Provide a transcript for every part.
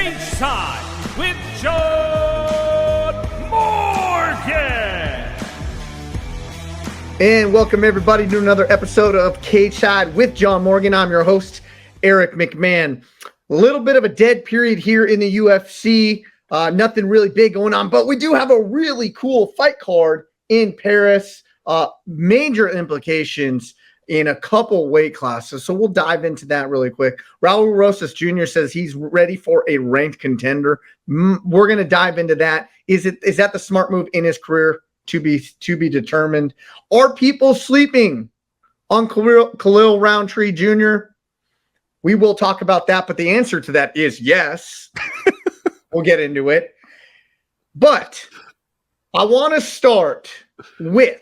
Cageside with John Morgan. And welcome everybody to another episode of Cageside with John Morgan. I'm your host, Eric McMahon. A little bit of a dead period here in the UFC. Nothing really big going on, but we do have a really cool fight card in Paris. Major implications in a couple weight classes. So we'll dive into that really quick. Raul Rosas Jr. says he's ready for a ranked contender. We're going to dive into that. Is that the smart move in his career? To be determined. Are people sleeping on Khalil Rountree Jr.? We will talk about that, but the answer to that is yes. We'll get into it. But I want to start with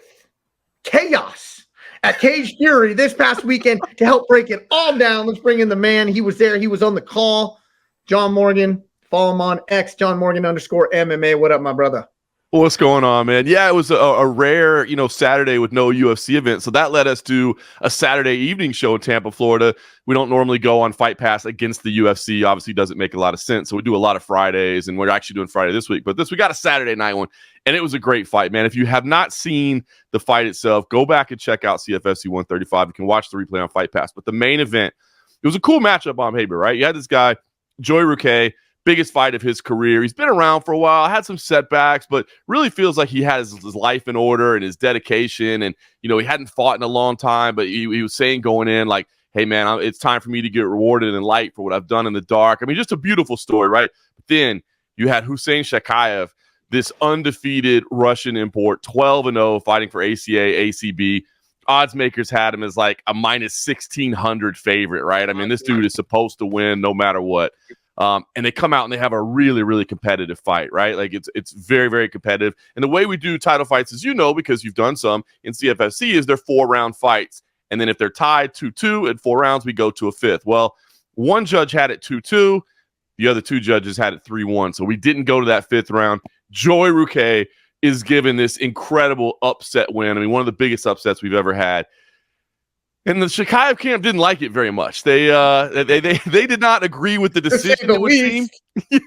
chaos at Cage Fury this past weekend to help break it all down. Let's bring in the man. He was there. He was on the call. John Morgan. Follow him on X, John Morgan _MMA. What up, my brother? What's going on, man? Yeah, it was a rare, Saturday with no UFC event. So that led us to a Saturday evening show in Tampa, Florida. We don't normally go on Fight Pass against the UFC. Obviously, doesn't make a lot of sense. So we do a lot of Fridays, and we're actually doing Friday this week. But we got a Saturday night one, and it was a great fight, man. If you have not seen the fight itself, go back and check out CFFC 135. You can watch the replay on Fight Pass. But the main event, it was a cool matchup on paper, right? You had this guy, Joey Ruquet, biggest fight of his career. He's been around for a while, had some setbacks, but really feels like he has his life in order and his dedication. And, he hadn't fought in a long time, but he was saying going in like, hey, man, it's time for me to get rewarded in light for what I've done in the dark. I mean, just a beautiful story, right? But then you had Hussein Shakayev, this undefeated Russian import, 12-0, fighting for ACA, ACB. Odds makers had him as like a minus 1,600 favorite, right? I mean, this dude is supposed to win no matter what. And they come out and they have a really, really competitive fight, right? Like it's very, very competitive. And the way we do title fights, as you know, because you've done some in CFFC, is they're 4-round fights. And then if they're tied 2-2 in 4 rounds, we go to a fifth. Well, one judge had it 2-2. The other 2 judges had it 3-1. So we didn't go to that 5th round. Joey Ruquet is given this incredible upset win. I mean, one of the biggest upsets we've ever had. And the Shakayev camp didn't like it very much. They did not agree with the decision. It would seem.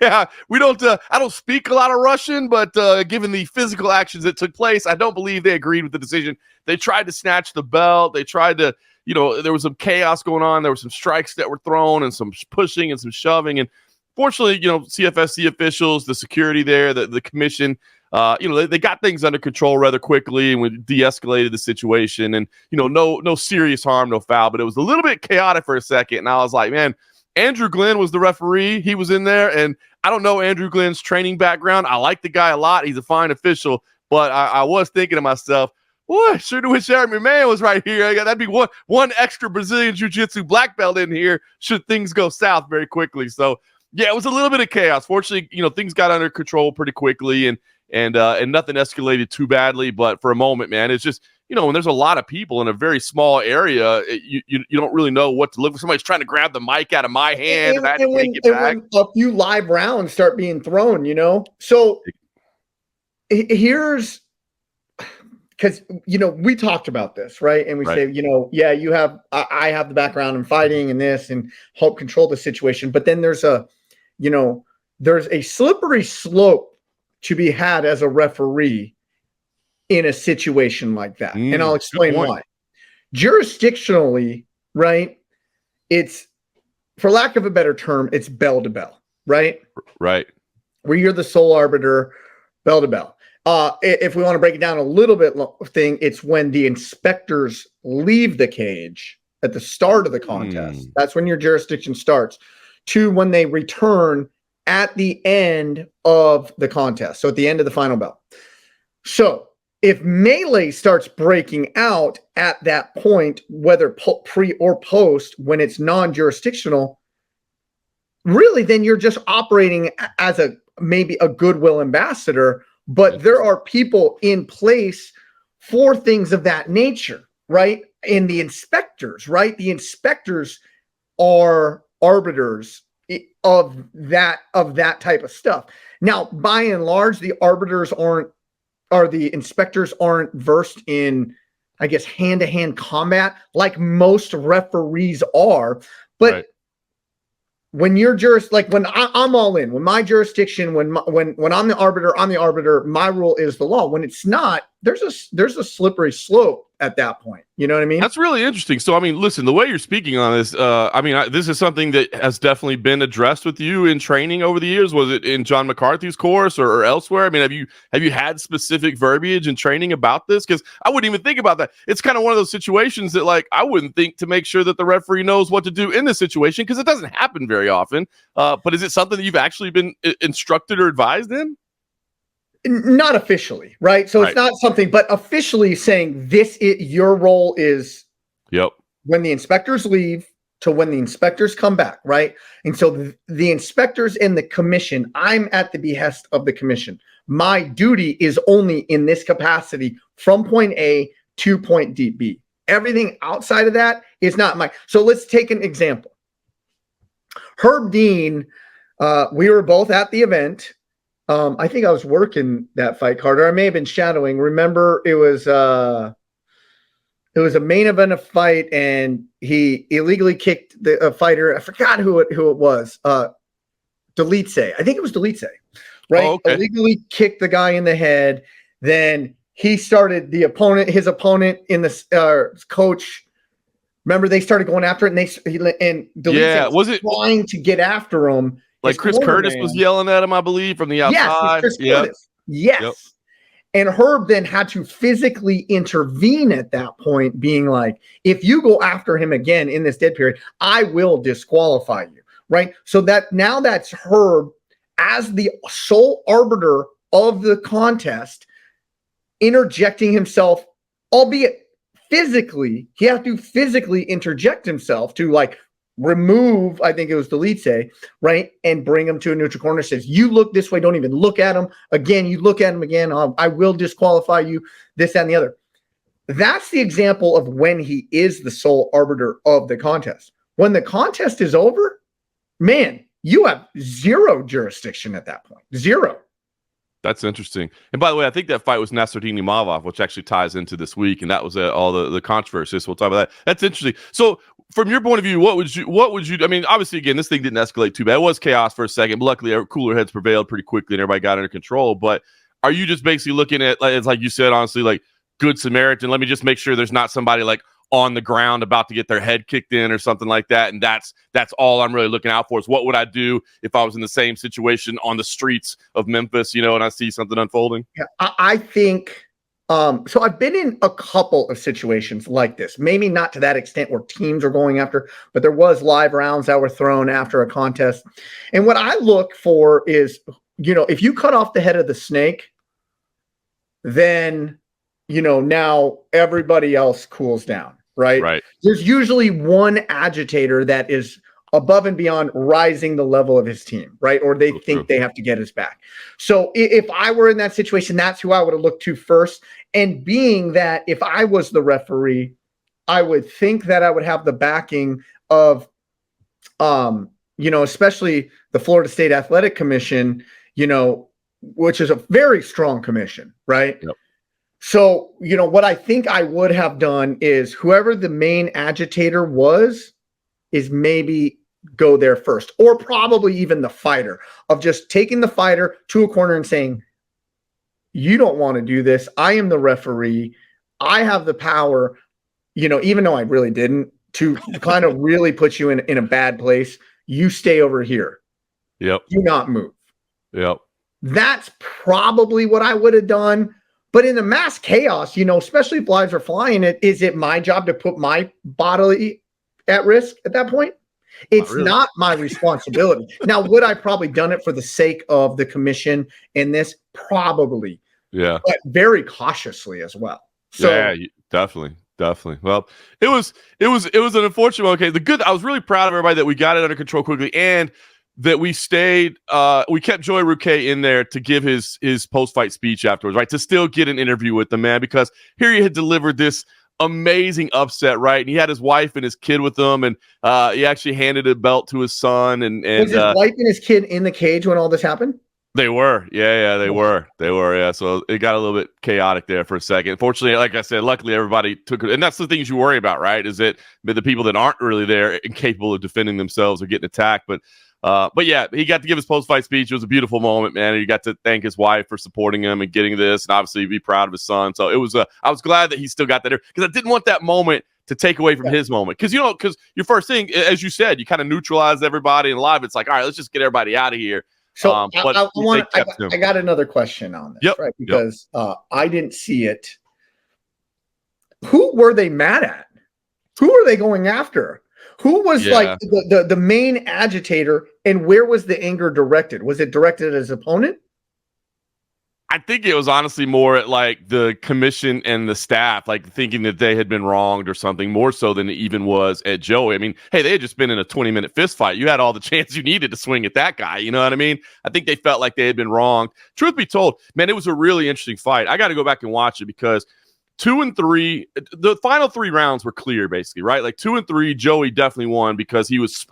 Yeah, we don't. I don't speak a lot of Russian, but given the physical actions that took place, I don't believe they agreed with the decision. They tried to snatch the belt. They tried to, there was some chaos going on. There were some strikes that were thrown and some pushing and some shoving. And fortunately, CFFC officials, the security there, the commission. They got things under control rather quickly, and we de-escalated the situation. And no serious harm, no foul, but it was a little bit chaotic for a second. And I was like, man, Andrew Glenn was the referee. He was in there, and I don't know Andrew Glenn's training background. I like the guy a lot. He's a fine official, but I was thinking to myself, boy, sure do wish Eric McMahon was right here. That'd be one extra Brazilian Jiu-Jitsu black belt in here should things go south very quickly. So yeah, it was a little bit of chaos. Fortunately, things got under control pretty quickly, and nothing escalated too badly. But for a moment, man, it's just, when there's a lot of people in a very small area, you don't really know what to look for. Somebody's trying to grab the mic out of my hand, and I had to take it back. When a few live rounds start being thrown, So here's, because, we talked about this, right? And we say, I have the background in fighting and this and help control the situation. But then there's a slippery slope to be had as a referee in a situation like that. And I'll explain why. Jurisdictionally, right, it's, for lack of a better term, it's bell to bell, right? Right. Where you're the sole arbiter, bell to bell. If we want to break it down a little bit it's when the inspectors leave the cage at the start of the contest. That's when your jurisdiction starts, to when they return at the end of the contest. So at the end of the final bell. So if melee starts breaking out at that point, whether pre or post, when it's non-jurisdictional, really then you're just operating as maybe a goodwill ambassador, but there are people in place for things of that nature, right? And the inspectors, right? The inspectors are arbiters of that type of stuff. Now, by and large, the inspectors aren't versed in, I guess, hand-to-hand combat like most referees are. But when you're when I'm all in, when my jurisdiction, when I'm the arbiter, I'm the arbiter. My rule is the law. When it's not, there's a slippery slope at that point. You know what I mean? That's really interesting. So, I mean, listen, the way you're speaking on this, this is something that has definitely been addressed with you in training over the years. Was it in John McCarthy's course or elsewhere? I mean, have you had specific verbiage and training about this? Because I wouldn't even think about that. It's kind of one of those situations that, like, I wouldn't think to make sure that the referee knows what to do in this situation because it doesn't happen very often. But is it something that you've actually been instructed or advised in? Not officially, right? So It's not something, but officially saying your role is when the inspectors leave to when the inspectors come back, right? And so the inspectors and the commission, I'm at the behest of the commission. My duty is only in this capacity from point A to point B. Everything outside of that is not mine. So let's take an example. Herb Dean, we were both at the event. I think I was working that fight, Carter. I may have been shadowing. Remember, it was a main event of fight, and he illegally kicked the fighter. I forgot who it was. Delice. I think it was Delice, right? Oh, okay. Illegally kicked the guy in the head. Then he started his opponent in the coach. Remember, they started going after it, and Delice was trying to get after him. Like Chris Curtis was yelling at him, I believe, from the outside. Yes, Curtis. Yes. Yep. And Herb then had to physically intervene at that point, being like, if you go after him again in this dead period, I will disqualify you, right? So that's Herb as the sole arbiter of the contest, interjecting himself, albeit physically, he had to physically interject himself to remove, I think it was Delice, right? And bring him to a neutral corner. Says, you look this way, don't even look at him. Again, you look at him again, I will disqualify you, this, that, and the other. That's the example of when he is the sole arbiter of the contest. When the contest is over, man, you have zero jurisdiction at that point. Zero. That's interesting. And by the way, I think that fight was Nassourdine Imavov, which actually ties into this week, and that was all the controversy. So we'll talk about that. That's interesting. So from your point of view, what would you? I mean, obviously, again, this thing didn't escalate too bad. It was chaos for a second, but luckily, cooler heads prevailed pretty quickly, and everybody got under control. But are you just basically looking at, it's like you said, honestly, like Good Samaritan? Let me just make sure there's not somebody like on the ground about to get their head kicked in or something like that. And that's all I'm really looking out for is what would I do if I was in the same situation on the streets of Memphis, and I see something unfolding? Yeah, I think, so I've been in a couple of situations like this, maybe not to that extent where teams are going after, but there was live rounds that were thrown after a contest. And what I look for is, if you cut off the head of the snake, then, now everybody else cools down. Right. There's usually one agitator that is above and beyond rising the level of his team, right? Or they think they have to get his back. So if I were in that situation, that's who I would have looked to first. And being that if I was the referee, I would think that I would have the backing of, especially the Florida State Athletic Commission, which is a very strong commission, right? Yep. So, what I think I would have done is whoever the main agitator is maybe go there first, or probably even the fighter, of just taking the fighter to a corner and saying, you don't want to do this. I am the referee. I have the power, even though I really didn't, to kind of really put you in a bad place. You stay over here. Yep. Do not move. Yep. That's probably what I would have done. But in the mass chaos, especially if lives are flying, is it my job to put my body at risk at that point? It's not my responsibility. Now, would I probably done it for the sake of the commission in this? Probably. Yeah. But very cautiously as well. So yeah, definitely. Well, it was an unfortunate one. Okay. I was really proud of everybody that we got it under control quickly, and that we stayed, we kept Joey Ruquet in there to give his post-fight speech afterwards, right? To still get an interview with the man, because here he had delivered this amazing upset, right? And he had his wife and his kid with him, and he actually handed a belt to his son. And was his wife and his kid in the cage when all this happened? They were. Yeah, they were. Yeah. So it got a little bit chaotic there for a second. Fortunately, like I said, luckily everybody took it. And that's the things you worry about, right? Is that the people that aren't really there and capable of defending themselves or getting attacked. But yeah, he got to give his post-fight speech. It was a beautiful moment, man. And he got to thank his wife for supporting him and getting this, and obviously be proud of his son. So it was. I was glad that he still got that there, because I didn't want that moment to take away from his moment. Because because your first thing, as you said, you kind of neutralized everybody, and live it's like, all right, let's just get everybody out of here. So I got another question on this, right? Because I didn't see it. Who were they mad at? Who were they going after? Who was like the main agitator, and where was the anger directed? Was it directed at his opponent? I think it was honestly more at like the commission and the staff, like thinking that they had been wronged or something, more so than it even was at Joey. I mean, hey, they had just been in a 20-minute fist fight. You had all the chance you needed to swing at that guy. You know what I mean? I think they felt like they had been wronged. Truth be told, man, it was a really interesting fight. I got to go back and watch it, because 2 and 3, the final 3 rounds were clear, basically, right? Like 2 and 3, Joey definitely won because he was,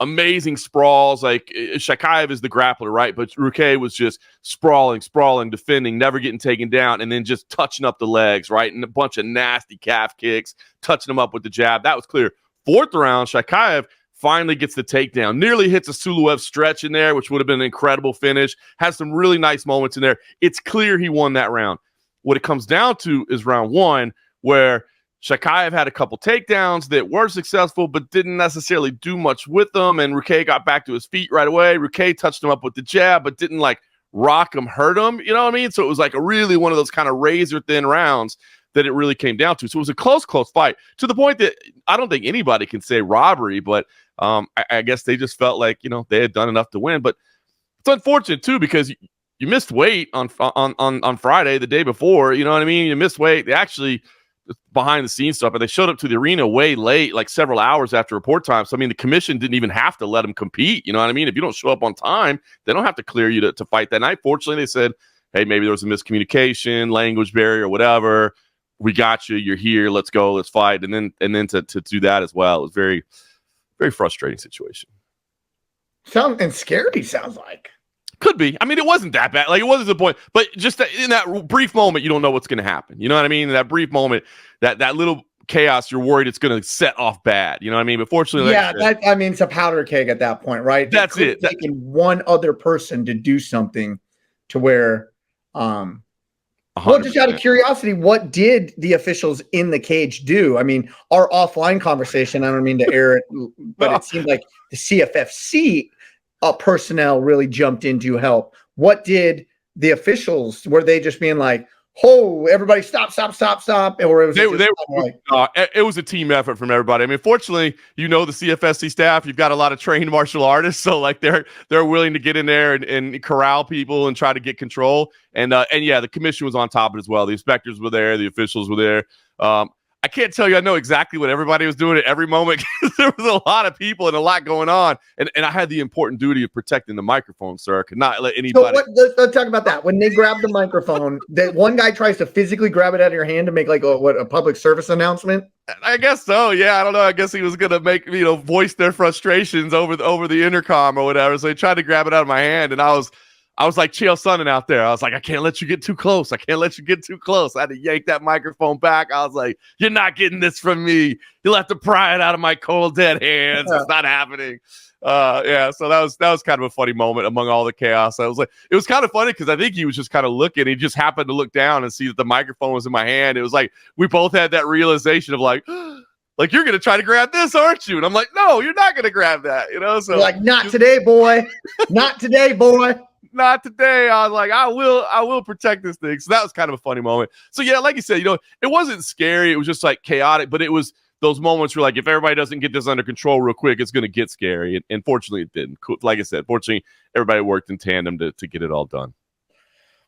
amazing sprawls. Like Shakayev is the grappler, right? But Ruquet was just sprawling, defending, never getting taken down, and then just touching up the legs, right? And a bunch of nasty calf kicks, touching them up with the jab. That was clear. 4th round, Shakayev finally gets the takedown, nearly hits a Suluev stretch in there, which would have been an incredible finish. Has some really nice moments in there. It's clear he won that round. What it comes down to is round 1, where Shakayev had a couple takedowns that were successful, but didn't necessarily do much with them. And Ruquet got back to his feet right away. Ruquet touched him up with the jab, but didn't like rock him, hurt him. You know what I mean? So it was like a really one of those kind of razor thin rounds that it really came down to. So it was a close fight, to the point that I don't think anybody can say robbery, but I guess they just felt like, they had done enough to win. But it's unfortunate too, because you missed weight on Friday, the day before. You know what I mean? You missed weight. They actually, behind the scenes stuff, and they showed up to the arena way late, like several hours after report time. So, the commission didn't even have to let them compete. You know what I mean? If you don't show up on time, they don't have to clear you to fight that night. Fortunately, they said, hey, maybe there was a miscommunication, language barrier, whatever. We got you. You're here. Let's go. Let's fight. And then to do that as well, it was very, very frustrating situation. And scary, sounds like. Could be. It wasn't that bad. Like, it wasn't the point. But just in that brief moment, you don't know what's going to happen. You know what I mean? In that brief moment, that little chaos, you're worried it's going to set off bad. You know what I mean? But fortunately, it's a powder keg at that point, right? That's it. Taking one other person to do something to where, well, just out of curiosity, what did the officials in the cage do? Our offline conversation, I don't mean to air it, but it seemed like the CFFC personnel really jumped in to help. What did the officials, were they just being like, oh, everybody stop, or it was a team effort from everybody. Fortunately, the CFFC staff, you've got a lot of trained martial artists, so like they're willing to get in there and corral people and try to get control. And yeah, the commission was on top of it as well. The inspectors were there, the officials were there. I can't tell you I know exactly what everybody was doing at every moment, because there was a lot of people and a lot going on. And I had the important duty of protecting the microphone, sir. I could not let anybody. So let's talk about that. When they grab the microphone, that one guy tries to physically grab it out of your hand to make like a public service announcement. I guess so. Yeah, I don't know. I guess he was gonna make voice their frustrations over the intercom or whatever. So he tried to grab it out of my hand, and I was like Chael Sonnen out there. I was like, I can't let you get too close. I had to yank that microphone back. I was like, you're not getting this from me. You'll have to pry it out of my cold, dead hands. It's not happening. Yeah, so that was kind of a funny moment among all the chaos. I was like, it was kind of funny because I think he was just kind of looking. He just happened to look down and see that the microphone was in my hand. It was like we both had that realization of like you're gonna try to grab this, aren't you? And I'm like, no, you're not gonna grab that. So you're like, not today, boy. Not today, boy. Not today. I was like, I will protect this thing. So that was kind of a funny moment. So yeah, like you said, it wasn't scary. It was just like chaotic, but it was those moments where like, if everybody doesn't get this under control real quick, it's going to get scary. And fortunately it didn't. Like I said, fortunately everybody worked in tandem to get it all done.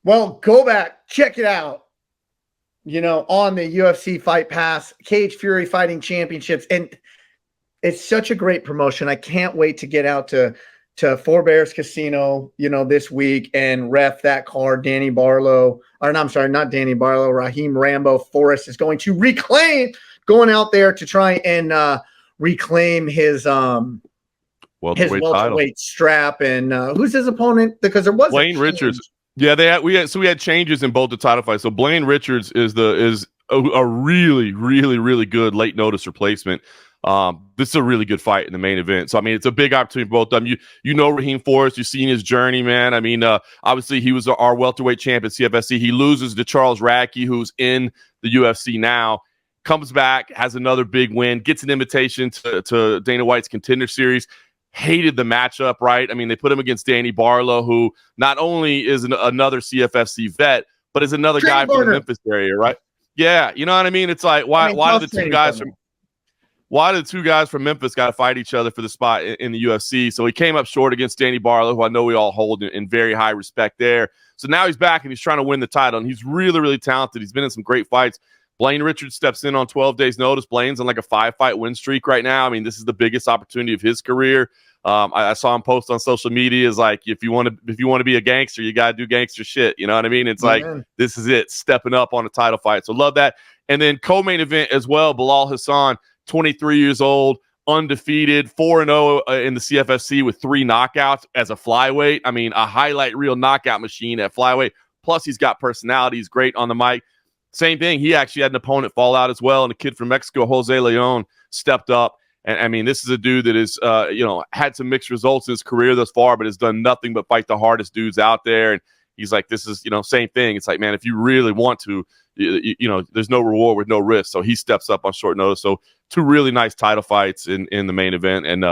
Well, go back, check it out, on the UFC Fight Pass, Cage Fury Fighting Championships. And it's such a great promotion. I can't wait to get out to Four Bears Casino, this week and ref that card. Danny Barlow, not Danny Barlow, Raheem Rambo Forrest is going to going out there to try and reclaim his his welterweight welterweight strap. And who's his opponent? Because there was Blaine Richards. Yeah, we had changes in both the title fights. So Blaine Richards is a really, really, really good late notice replacement. This is a really good fight in the main event. So I mean, it's a big opportunity for both of them. You know Raheem Forrest, you've seen his journey, man. I mean, obviously he was our welterweight champ at CFFC. He loses to Charles Radke, who's in the UFC now. Comes back, has another big win, gets an invitation to Dana White's Contender Series. Hated the matchup, right? I mean, they put him against Danny Barlow, who not only is another CFFC vet, but is another guy from the Memphis area, right? Yeah, you know what I mean? It's like, why do the two guys from Memphis got to fight each other for the spot in the UFC? So he came up short against Danny Barlow, who I know we all hold in very high respect there. So now he's back and he's trying to win the title, and he's really, really talented. He's been in some great fights. Blaine Richards steps in on 12 days notice. Blaine's on like a 5-fight win streak right now. I mean, this is the biggest opportunity of his career. I saw him post on social media is like, if you want to be a gangster, you got to do gangster shit. You know what I mean? It's like, this is it, stepping up on a title fight. So love that. And then co-main event as well, Bilal Hassan, 23 years old, undefeated, 4-0 in the CFFC with 3 knockouts as a flyweight. I mean, a highlight reel knockout machine at flyweight. Plus, he's got personality. He's great on the mic. Same thing. He actually had an opponent fall out as well, and a kid from Mexico, Jose Leon, stepped up. And I mean, this is a dude that is, had some mixed results in his career thus far, but has done nothing but fight the hardest dudes out there. And he's like, this is, same thing. It's like, man, if you really want to, there's no reward with no risk. So he steps up on short notice. So 2 really nice title fights in the main event. And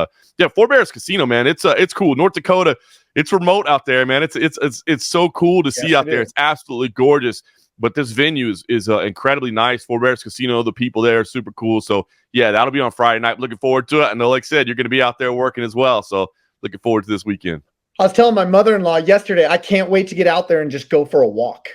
Four Bears Casino, man, it's cool. North Dakota, it's remote out there, man. It's so cool to see out there. It's absolutely gorgeous. But this venue is incredibly nice. Four Bears Casino, the people there are super cool. So, yeah, that'll be on Friday night. Looking forward to it. I know, like I said, you're going to be out there working as well. So, looking forward to this weekend. I was telling my mother-in-law yesterday, I can't wait to get out there and just go for a walk.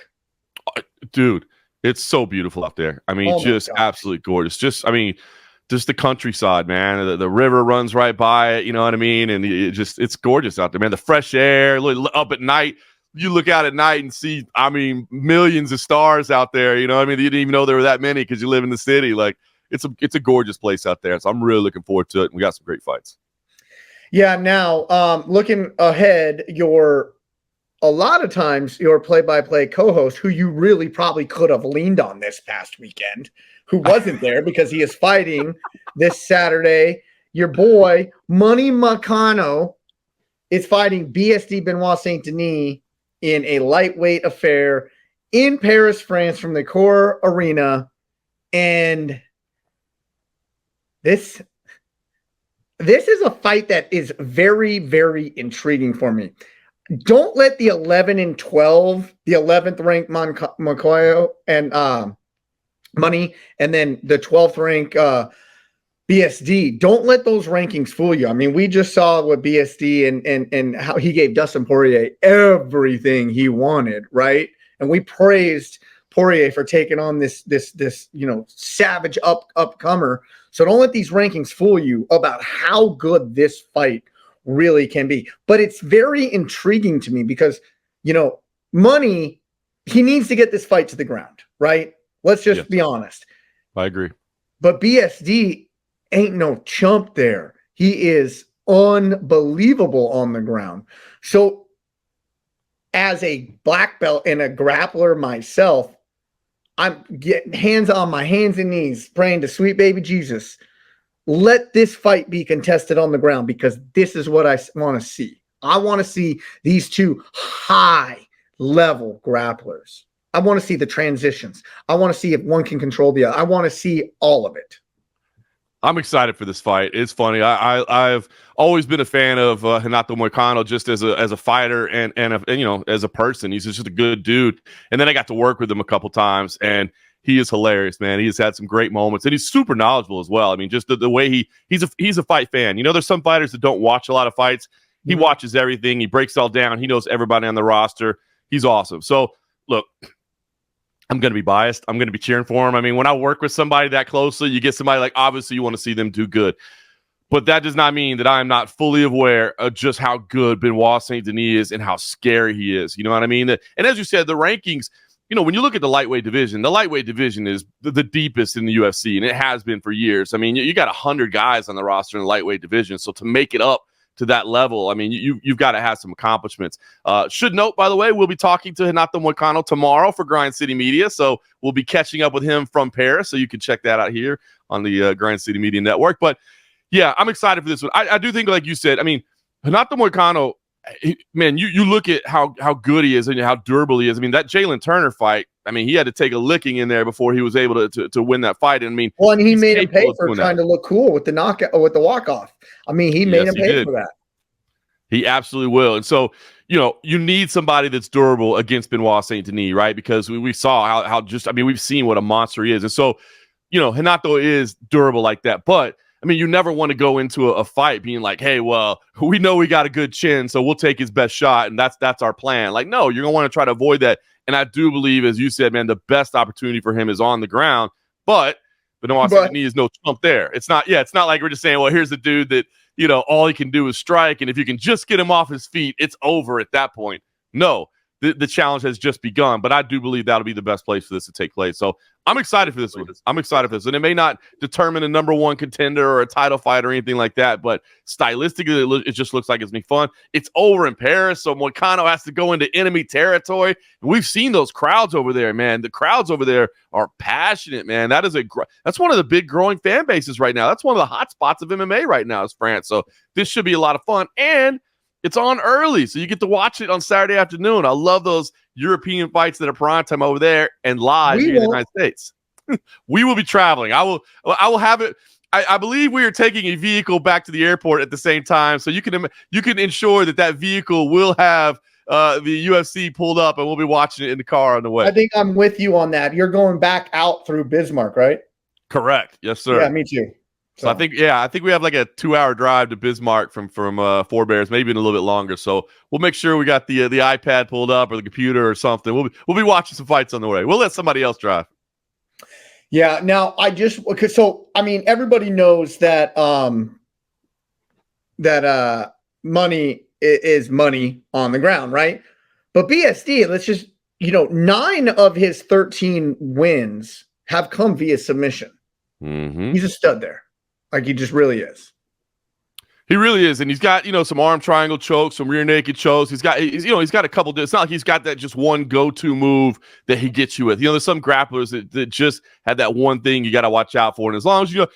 Dude, it's so beautiful out there. I mean, just absolutely gorgeous. Just the countryside, man. The river runs right by it. You know what I mean? And it's gorgeous out there, man. The fresh air, up at night. You look out at night and see, millions of stars out there. You know what I mean? You didn't even know there were that many because you live in the city. Like, it's a gorgeous place out there. So I'm really looking forward to it. And we got some great fights. Yeah. Now, looking ahead, a lot of times your play-by-play co-host, who you really probably could have leaned on this past weekend, who wasn't there because he is fighting this Saturday. Your boy, Money Moicano, is fighting BSD Benoit Saint Denis in a lightweight affair in Paris, France, from the Core Arena. And this is a fight that is very, very intriguing for me. Don't let the 11-12, the 11th ranked Moicano and Money, and then the 12th ranked BSD, don't let those rankings fool you. I mean, we just saw what BSD and how he gave Dustin Poirier everything he wanted, right? And we praised Poirier for taking on this savage upcomer. So don't let these rankings fool you about how good this fight really can be. But it's very intriguing to me because, Money, he needs to get this fight to the ground, right? Let's just be honest. I agree. But BSD ain't no chump there. He is unbelievable on the ground. So as a black belt and a grappler myself, I'm getting hands on my hands and knees, praying to sweet baby Jesus. Let this fight be contested on the ground because this is what I want to see. I want to see these two high-level grapplers. I want to see the transitions. I want to see if one can control the other. I want to see all of it. I'm excited for this fight. It's funny. I've always been a fan of Renato Moicano just as a fighter and as a person. He's just a good dude. And then I got to work with him a couple times, and he is hilarious, man. He has had some great moments, and he's super knowledgeable as well. I mean, just the way he's a fight fan. There's some fighters that don't watch a lot of fights. He watches everything. He breaks it all down. He knows everybody on the roster. He's awesome. So look, I'm going to be biased. I'm going to be cheering for him. I mean, when I work with somebody that closely, you get somebody like, obviously you want to see them do good. But that does not mean that I am not fully aware of just how good Benoit Saint Denis is and how scary he is. You know what I mean? And as you said, the rankings, when you look at the lightweight division is the deepest in the UFC, and it has been for years. I mean, you got 100 guys on the roster in the lightweight division. So to make it up to that level, I mean, you've got to have some accomplishments. Should note, by the way, we'll be talking to Renato Moicano tomorrow for Grind City Media, so we'll be catching up with him from Paris, so you can check that out here on the Grind City Media Network. But yeah, I'm excited for this one. I do think, like you said, I mean, Renato Moicano, man, you look at how good he is and how durable he is. I mean, that Jalen Turner fight, I mean, he had to take a licking in there before he was able to win that fight. And I mean, well, and he made him pay for trying to look cool with the knockout or with the walk-off. I mean, he made him pay for that. He absolutely will. And so, you need somebody that's durable against Benoit Saint Denis, right? Because we saw how just, I mean, we've seen what a monster he is. And so, Renato is durable like that. But I mean, you never want to go into a fight being like, hey, well, we know we got a good chin, so we'll take his best shot, and that's our plan. Like, no, you're going to want to try to avoid that. And I do believe, as you said, man, the best opportunity for him is on the ground. But Benoit Saint Denis is no trump there. It's not like we're just saying, well, here's a dude that, all he can do is strike, and if you can just get him off his feet, it's over at that point. No, the challenge has just begun, but I do believe that'll be the best place for this to take place. So I'm excited for this one. I'm excited for this. And it may not determine a number one contender or a title fight or anything like that, but stylistically, it just looks like it's going to be fun. It's over in Paris, so Moicano has to go into enemy territory. And we've seen those crowds over there, man. The crowds over there are passionate, man. That's one of the big growing fan bases right now. That's one of the hot spots of MMA right now is France. So this should be a lot of fun. And it's on early, so you get to watch it on Saturday afternoon. I love those European fights that are prime time over there and live here in the United States. We will be traveling. I will have it. I believe we are taking a vehicle back to the airport at the same time, so you can ensure that vehicle will have the UFC pulled up, and we'll be watching it in the car on the way. I think I'm with you on that. You're going back out through Bismarck, right? Correct. Yes, sir. Yeah, me too. So I think we have like a 2-hour drive to Bismarck from Four Bears, maybe even a little bit longer. So we'll make sure we got the iPad pulled up or the computer or something. We'll be watching some fights on the way. We'll let somebody else drive. Yeah. Now everybody knows that money is money on the ground, right? But BSD, let's just 9 of his 13 wins have come via submission. Mm-hmm. He's a stud there. Like, he just really is. He really is, and he's got some arm triangle chokes, some rear naked chokes. He's got a couple. It's not like he's got that just one go-to move that he gets you with. There's some grapplers that just have that one thing you got to watch out for. And as long as you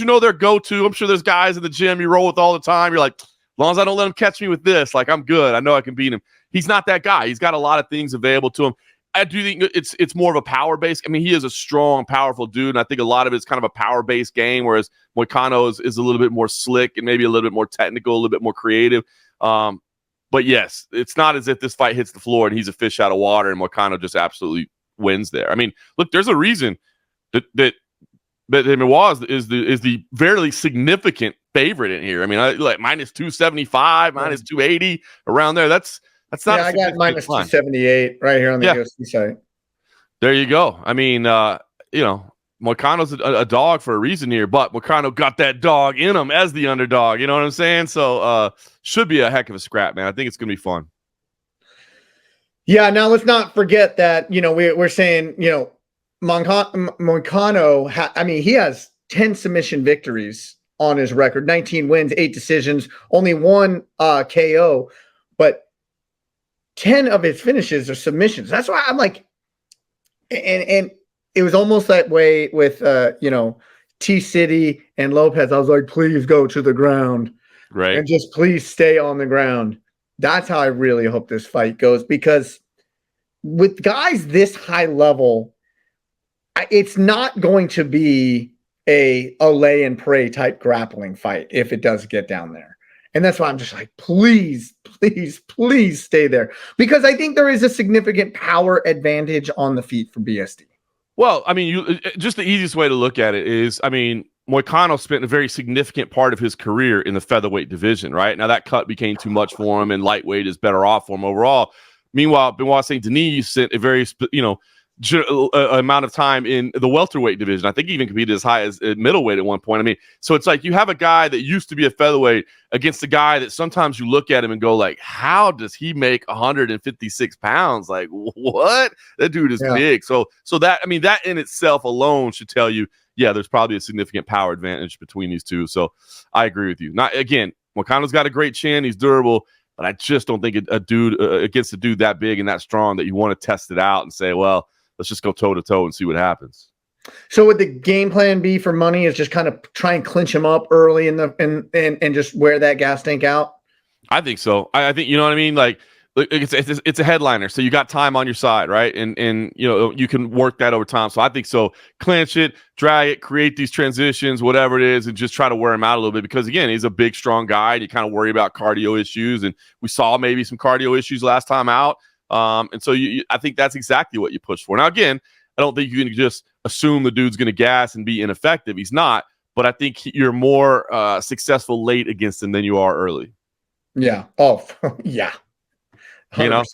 know their go-to, I'm sure there's guys in the gym you roll with all the time. You're like, as long as I don't let him catch me with this, like, I'm good. I know I can beat him. He's not that guy. He's got a lot of things available to him. I do think it's more of a power base. I mean, he is a strong, powerful dude, and I think a lot of it's kind of a power based game, whereas Moicano is a little bit more slick and maybe a little bit more technical, a little bit more creative. But yes, it's not as if this fight hits the floor and he's a fish out of water and Moicano just absolutely wins there. I mean, look, there's a reason that Benoit is the very significant favorite in here. I mean, like minus 275, minus 280 around there. That's not. I got minus 278 right here on the UFC site. There you go. I mean, Moicano's a dog for a reason here, but Moicano got that dog in him as the underdog. You know what I'm saying? So should be a heck of a scrap, man. I think it's gonna be fun. Yeah. Now let's not forget that we're saying Moicano. He has 10 submission victories on his record, 19 wins, 8 decisions, only 1 KO, but 10 of his finishes are submissions. That's why I'm like, and it was almost that way with, T-City and Lopez. I was like, please go to the ground. Right. And just please stay on the ground. That's how I really hope this fight goes, because with guys this high level, it's not going to be a lay and pray type grappling fight if it does get down there. And that's why I'm just like, please, please, please stay there. Because I think there is a significant power advantage on the feet for BSD. Well, I mean, just the easiest way to look at it is, I mean, Moicano spent a very significant part of his career in the featherweight division, right? Now that cut became too much for him, and lightweight is better off for him overall. Meanwhile, Benoit Saint Denis spent a very, amount of time in the welterweight division. I think he even competed as high as middleweight at one point. I mean, so it's like you have a guy that used to be a featherweight against a guy that sometimes you look at him and go like, how does he make 156 pounds? Like, what? That dude is big. So that, I mean, that in itself alone should tell you, yeah, there's probably a significant power advantage between these two. So I agree with you. Not again, Moicano's got a great chin. He's durable. But I just don't think a dude against a dude that big and that strong that you want to test it out and say, well, let's just go toe-to-toe and see what happens. So would the game plan be for Money is just kind of try and clinch him up early in the and just wear that gas tank out? I think so. I think, you know what I mean? Like, it's a headliner, so you got time on your side, right? And you know, you can work that over time. So I think so. Clinch it, drag it, create these transitions, whatever it is, and just try to wear him out a little bit because again, he's a big, strong guy. And you kind of worry about cardio issues, and we saw maybe some cardio issues last time out. And so I think that's exactly what you push for. Now, again, I don't think you can just assume the dude's going to gas and be ineffective. He's not, but I think you're more successful late against him than you are early. Yeah. Oh, yeah. 100%. You know?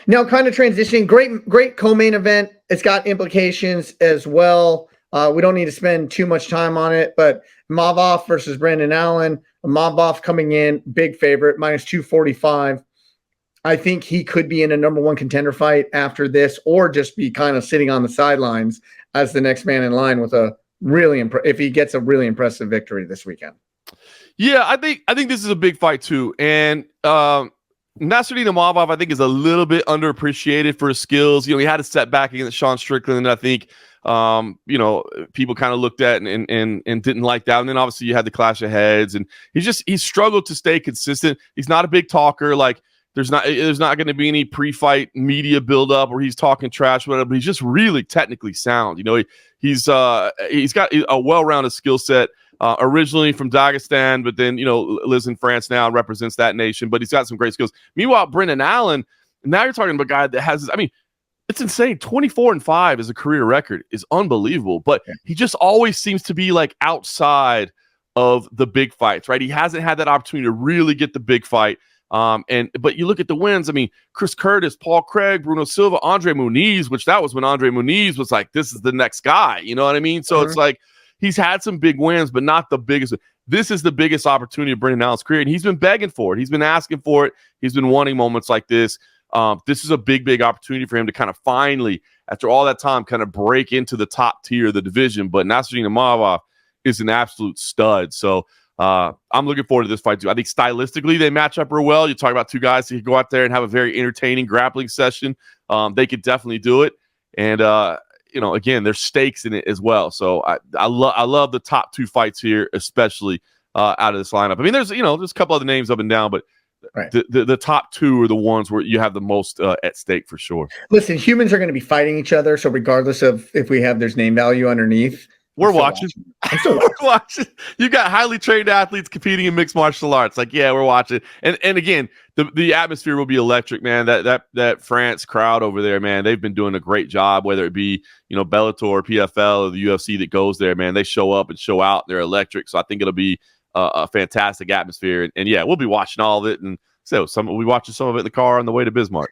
Now kind of transitioning, great co-main event. It's got implications as well. We don't need to spend too much time on it, but Imavov versus Brendan Allen. Imavov coming in, big favorite, minus 245. I think he could be in a number one contender fight after this, or just be kind of sitting on the sidelines as the next man in line with a really if he gets a really impressive victory this weekend. Yeah, I think this is a big fight too. And Nassourdine Imavov, I think, is a little bit underappreciated for his skills. You know, he had a setback against Sean Strickland, I think, you know, people kind of looked at and didn't like that. And then obviously you had the clash of heads, and he's struggled to stay consistent. He's not a big talker. Like there's not going to be any pre-fight media buildup where he's talking trash, whatever, but he's just really technically sound. You know, he's got a well-rounded skill set. Originally from Dagestan, but then, you know, lives in France now and represents that nation, but he's got some great skills. Meanwhile, Brendan Allen, now you're talking about a guy that has, I mean, it's insane. 24-5 as a career record is unbelievable, but he just always seems to be like outside of the big fights, right? He hasn't had that opportunity to really get the big fight. But you look at the wins, I mean, Chris Curtis, Paul Craig, Bruno Silva, Andre Muniz, which that was when Andre Muniz was like, this is the next guy, you know what I mean? So it's like, he's had some big wins, but not the biggest. This is the biggest opportunity of Brendan Allen's career, and he's been begging for it. He's been asking for it. He's been wanting moments like this. This is a big, big opportunity for him to kind of finally, after all that time, kind of break into the top tier of the division. But Nassourdine Imavov is an absolute stud. So I'm looking forward to this fight too. I think stylistically they match up real well. You talk about two guys who could go out there and have a very entertaining grappling session. They could definitely do it. And you know, again, there's stakes in it as well. So I love the top two fights here, especially out of this lineup. I mean, there's a couple other names up and down, but the top two are the ones where you have the most at stake for sure. Listen, humans are going to be fighting each other, so regardless of if there's name value underneath, we're watching. We're watching. You got highly trained athletes competing in mixed martial arts. Like, yeah, we're watching. And again, the atmosphere will be electric, man. That France crowd over there, man, they've been doing a great job, whether it be, you know, Bellator, PFL, or the UFC that goes there, man. They show up and show out. They're electric. So I think it'll be a fantastic atmosphere. And yeah, we'll be watching all of it. And so we'll be watching some of it in the car on the way to Bismarck.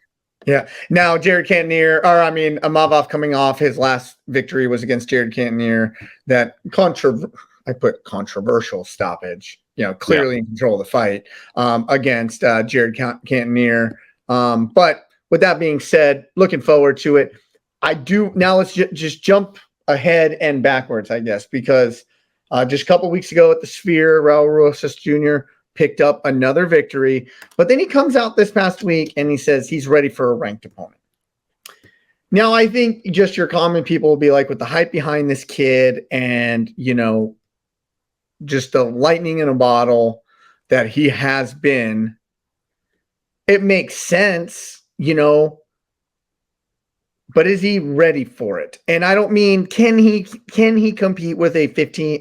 Yeah. Now, Imavov coming off his last victory was against Jared Cannonier. That controversial stoppage, you know, clearly in control of the fight against Jared Cannonier. But with that being said, looking forward to it. Now let's just jump ahead and backwards, I guess, because just a couple weeks ago at the Sphere, Raul Rosas Jr. picked up another victory, but then he comes out this past week and he says he's ready for a ranked opponent. Now, I think just your common people will be like, with the hype behind this kid and, you know, just the lightning in a bottle that he has been, it makes sense, you know, but is he ready for it? And I don't mean, can he compete with a 15,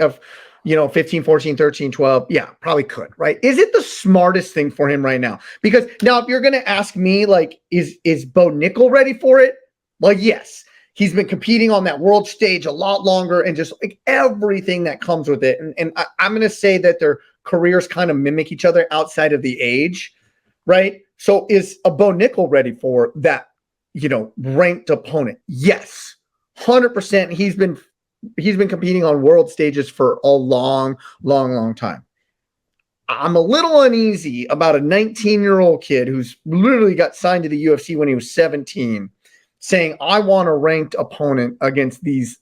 14, 13, 12. Yeah, probably could, right? Is it the smartest thing for him right now? Because now if you're going to ask me, like, is Bo Nickel ready for it? Like, yes, he's been competing on that world stage a lot longer and just like everything that comes with it. And I'm going to say that their careers kind of mimic each other outside of the age, right? So is a Bo Nickel ready for that, you know, ranked opponent? Yes, 100%. He's been competing on world stages for a long, long, long time. I'm a little uneasy about a 19-year-old kid who's literally got signed to the UFC when he was 17, saying, I want a ranked opponent against these,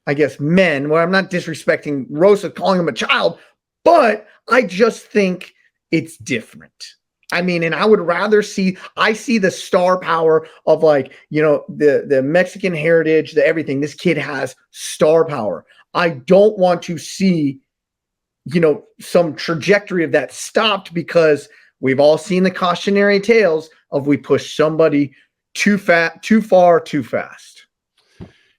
I guess, men, where I'm not disrespecting Rosa, calling him a child, But I just think it's different. I mean, and I would rather see the star power of, like, you know, the Mexican heritage, the everything. This kid has star power. I don't want to see, you know, some trajectory of that stopped, because we've all seen the cautionary tales of we push somebody too far, too fast.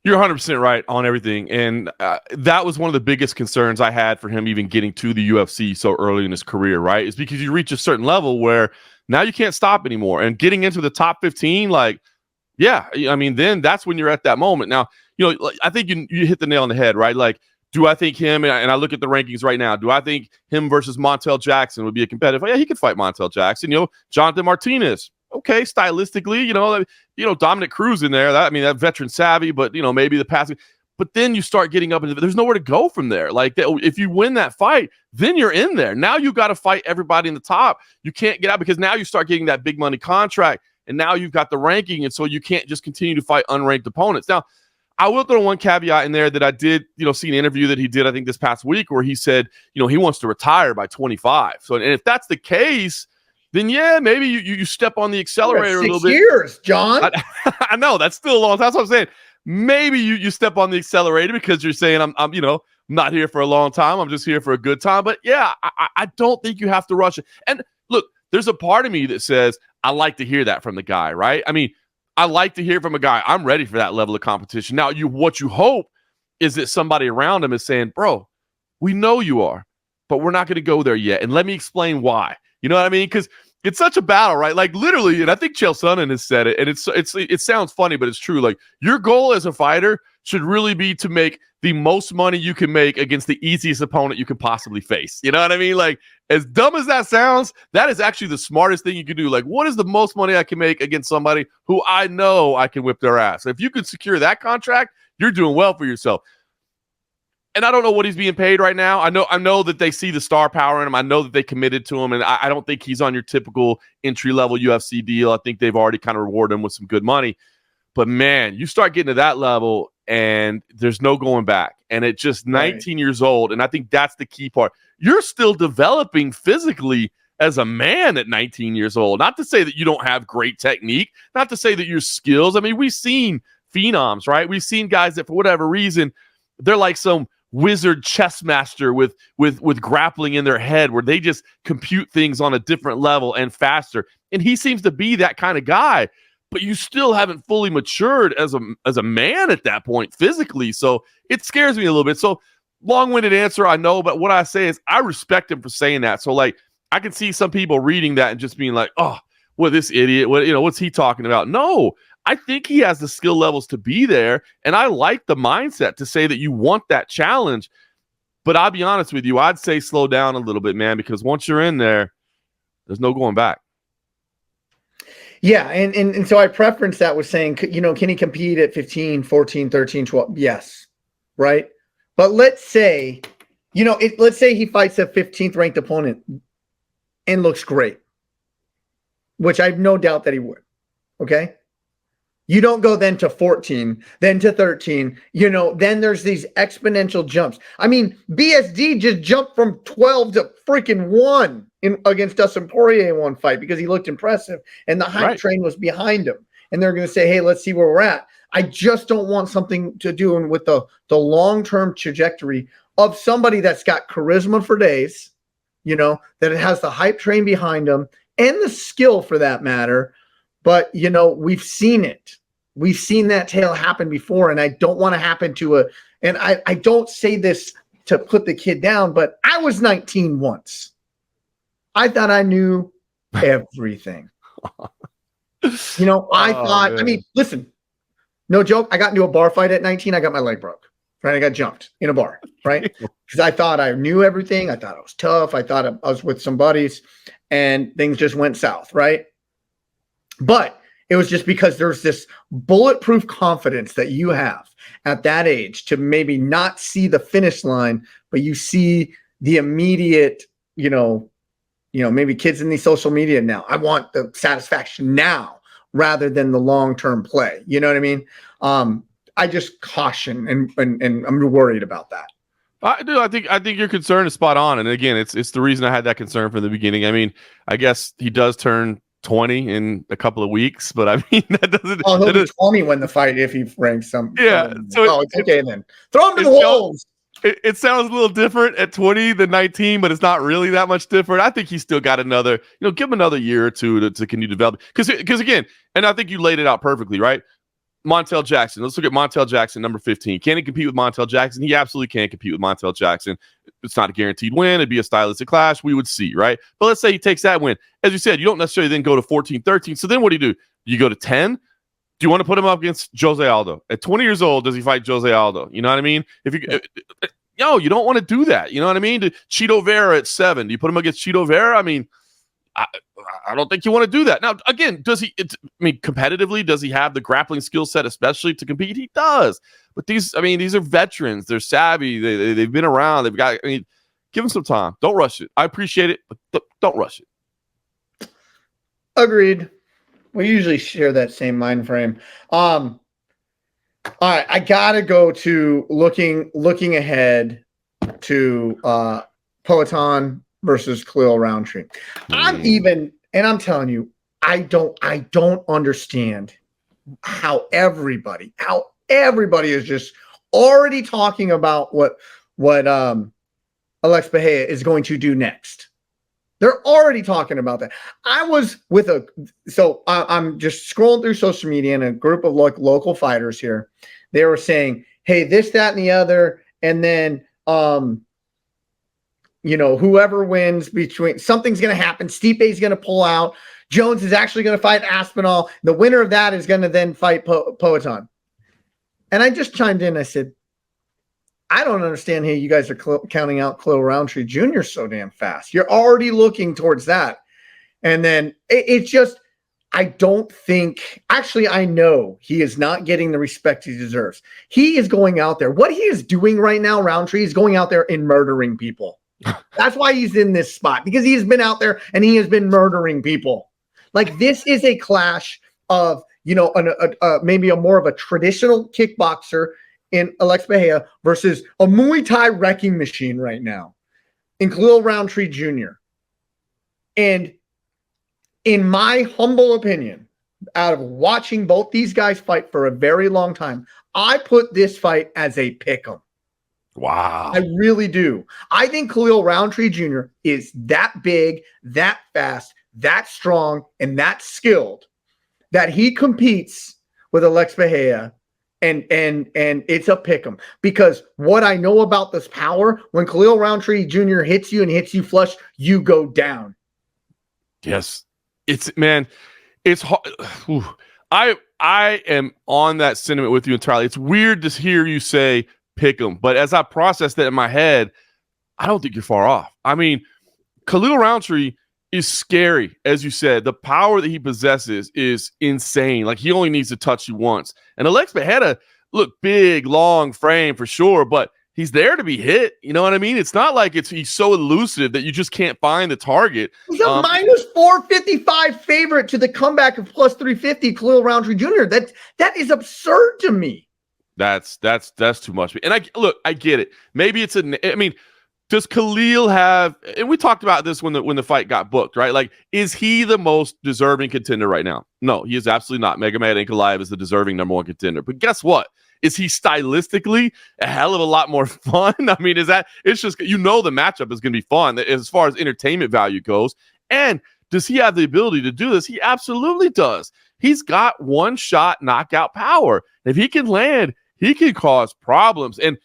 You're 100% right on everything. And that was one of the biggest concerns I had for him even getting to the UFC so early in his career, right? Is because you reach a certain level where now you can't stop anymore. And getting into the top 15, like, yeah, I mean, then that's when you're at that moment. Now, you know, I think you hit the nail on the head, right? Like, do I think him, and I look at the rankings right now, do I think him versus Montel Jackson would be a competitive? Yeah, he could fight Montel Jackson. You know, Jonathan Martinez, okay, stylistically, you know, Dominic Cruz in there. That veteran savvy, but, you know, maybe the passing. But then you start getting up, and there's nowhere to go from there. Like, if you win that fight, then you're in there. Now you got to fight everybody in the top. You can't get out, because now you start getting that big money contract, and now you've got the ranking, and so you can't just continue to fight unranked opponents. Now, I will throw one caveat in there that I did, you know, see an interview that he did, I think, this past week, where he said, you know, he wants to retire by 25. So, and if that's the case, then yeah, maybe you step on the accelerator a little bit. 6 years, John. I know that's still a long time. That's what I'm saying. Maybe you step on the accelerator, because you're saying I'm you know, not here for a long time. I'm just here for a good time. But yeah, I don't think you have to rush it. And look, there's a part of me that says I like to hear that from the guy, right? I mean, I like to hear from a guy. I'm ready for that level of competition. Now, what you hope is that somebody around him is saying, bro, we know you are, but we're not going to go there yet. And let me explain why. You know what I mean? Because it's such a battle, right? Like, literally, and I think Chael Sonnen has said it, and it sounds funny, but it's true. Like, your goal as a fighter should really be to make the most money you can make against the easiest opponent you can possibly face. You know what I mean? Like, as dumb as that sounds, that is actually the smartest thing you can do. Like, what is the most money I can make against somebody who I know I can whip their ass? If you could secure that contract, you're doing well for yourself. And I don't know what he's being paid right now. I know that they see the star power in him. I know that they committed to him, and I don't think he's on your typical entry-level UFC deal. I think they've already kind of rewarded him with some good money. But, man, you start getting to that level, and there's no going back. And at just 19 years old, and I think that's the key part, you're still developing physically as a man at 19 years old. Not to say that you don't have great technique, not to say that your skills. I mean, we've seen phenoms, right? We've seen guys that, for whatever reason, they're like some wizard chess master with grappling in their head, where they just compute things on a different level and faster. And he seems to be that kind of guy. But you still haven't fully matured as a man at that point physically. So it scares me a little bit. So long-winded answer, I know, but what I say is I respect him for saying that. So, like, I can see some people reading that and just being like, oh, well, this idiot, what's he talking about? No, I think he has the skill levels to be there. And I like the mindset to say that you want that challenge. But I'll be honest with you, I'd say slow down a little bit, man, because once you're in there, there's no going back. Yeah, and so I preference that with saying, you know, can he compete at 15, 14, 13, 12? Yes, right? But let's say, you know, let's say he fights a 15th ranked opponent and looks great, which I have no doubt that he would, okay? You don't go then to 14, then to 13, you know, then there's these exponential jumps. I mean, BSD just jumped from 12 to freaking 1 against Dustin Poirier in one fight because he looked impressive and the hype train was behind him. And they're going to say, hey, let's see where we're at. I just don't want something to do with the long-term trajectory of somebody that's got charisma for days, you know, that it has the hype train behind them and the skill for that matter. But, you know, we've seen it. We've seen that tale happen before, and I don't want to happen to and I don't say this to put the kid down, but I was 19 once. I thought I knew everything. You know, I thought, man. I mean, listen, no joke. I got into a bar fight at 19. I got my leg broke, right? I got jumped in a bar, right? Because I thought I knew everything. I thought I was tough. I thought I was with some buddies, and things just went south, right? But it was just because there's this bulletproof confidence that you have at that age to maybe not see the finish line, but you see the immediate, you know, maybe kids in the social media now. I want the satisfaction now rather than the long-term play. You know what I mean? I just caution and I'm worried about that. I do. I think your concern is spot on. And again, it's the reason I had that concern from the beginning. I mean, I guess he does turn 20 in a couple of weeks, but I mean that doesn't. Oh, he'll be 20 when the fight if he ranks some. Yeah. So it's okay then. Throw him to the wolves. It sounds a little different at 20 than 19, but it's not really that much different. I think he's still got another, give him another year or two to continue to develop. Because again, and I think you laid it out perfectly, right? Montel Jackson. Let's look at Montel Jackson, number 15. Can he compete with Montel Jackson? He absolutely can compete with Montel Jackson. It's not a guaranteed win. It'd be a stylistic clash. We would see, right? But let's say he takes that win. As you said, you don't necessarily then go to 14, 13. So then what do? You go to 10? Do you want to put him up against Jose Aldo? At 20 years old, does he fight Jose Aldo? You know what I mean? You don't want to do that. You know what I mean? Cheeto Vera at 7. Do you put him against Cheeto Vera? I mean, I don't think you want to do that. Now, again, competitively, does he have the grappling skill set, especially to compete? He does. But these are veterans. They're savvy. They've been around. Give them some time. Don't rush it. I appreciate it, but don't rush it. Agreed. We usually share that same mind frame. All right, I gotta go to looking ahead to Poatan versus Khalil Rountree. I'm telling you, I don't understand how everybody is just already talking about what Alex Pereira is going to do next. They're already talking about that. I'm just scrolling through social media and a group of local fighters here. They were saying, hey, this, that, and the other, and then whoever wins between something's going to happen. Stipe is going to pull out. Jones is actually going to fight Aspinall. The winner of that is going to then fight Poatan. And I just chimed in. I said, I don't understand how you guys are counting out Khalil Rountree Jr. so damn fast. You're already looking towards that. And then it's just, I don't think, actually, I know he is not getting the respect he deserves. He is going out there. What he is doing right now, Rountree, is going out there and murdering people. That's why he's in this spot, because he's been out there and he has been murdering people. Like, this is a clash of, maybe a more of a traditional kickboxer in Alex Pereira versus a Muay Thai wrecking machine right now in Khalil Rountree Jr. And in my humble opinion, out of watching both these guys fight for a very long time, I put this fight as a pick'em. Wow. I really do. I think Khalil Rountree Jr. is that big, that fast, that strong, and that skilled that he competes with Alex Pereira. And it's a pick'em, because what I know about this power, when Khalil Rountree Jr. hits you and hits you flush, you go down. Yes. It's hard. Ooh. I am on that sentiment with you entirely. It's weird to hear you say pick 'em, but as I process that in my head, I don't think you're far off. I mean, Khalil Rountree is scary, as you said. The power that he possesses is insane. Like, he only needs to touch you once. And Alex Pereira, look, big, long frame for sure, but he's there to be hit. You know what I mean? It's not like he's so elusive that you just can't find the target. He's a minus 455 favorite to the comeback of plus 350, Khalil Rountree Jr. That is absurd to me. That's too much. And I get it. Maybe does Khalil have, and we talked about this when the fight got booked, right? Like, is he the most deserving contender right now? No, he is absolutely not. Magomed Ankalaev is the deserving number one contender. But guess what? Is he stylistically a hell of a lot more fun? I mean, it's just, the matchup is going to be fun as far as entertainment value goes. And does he have the ability to do this? He absolutely does. He's got one-shot knockout power. If he can land, he can cause problems. And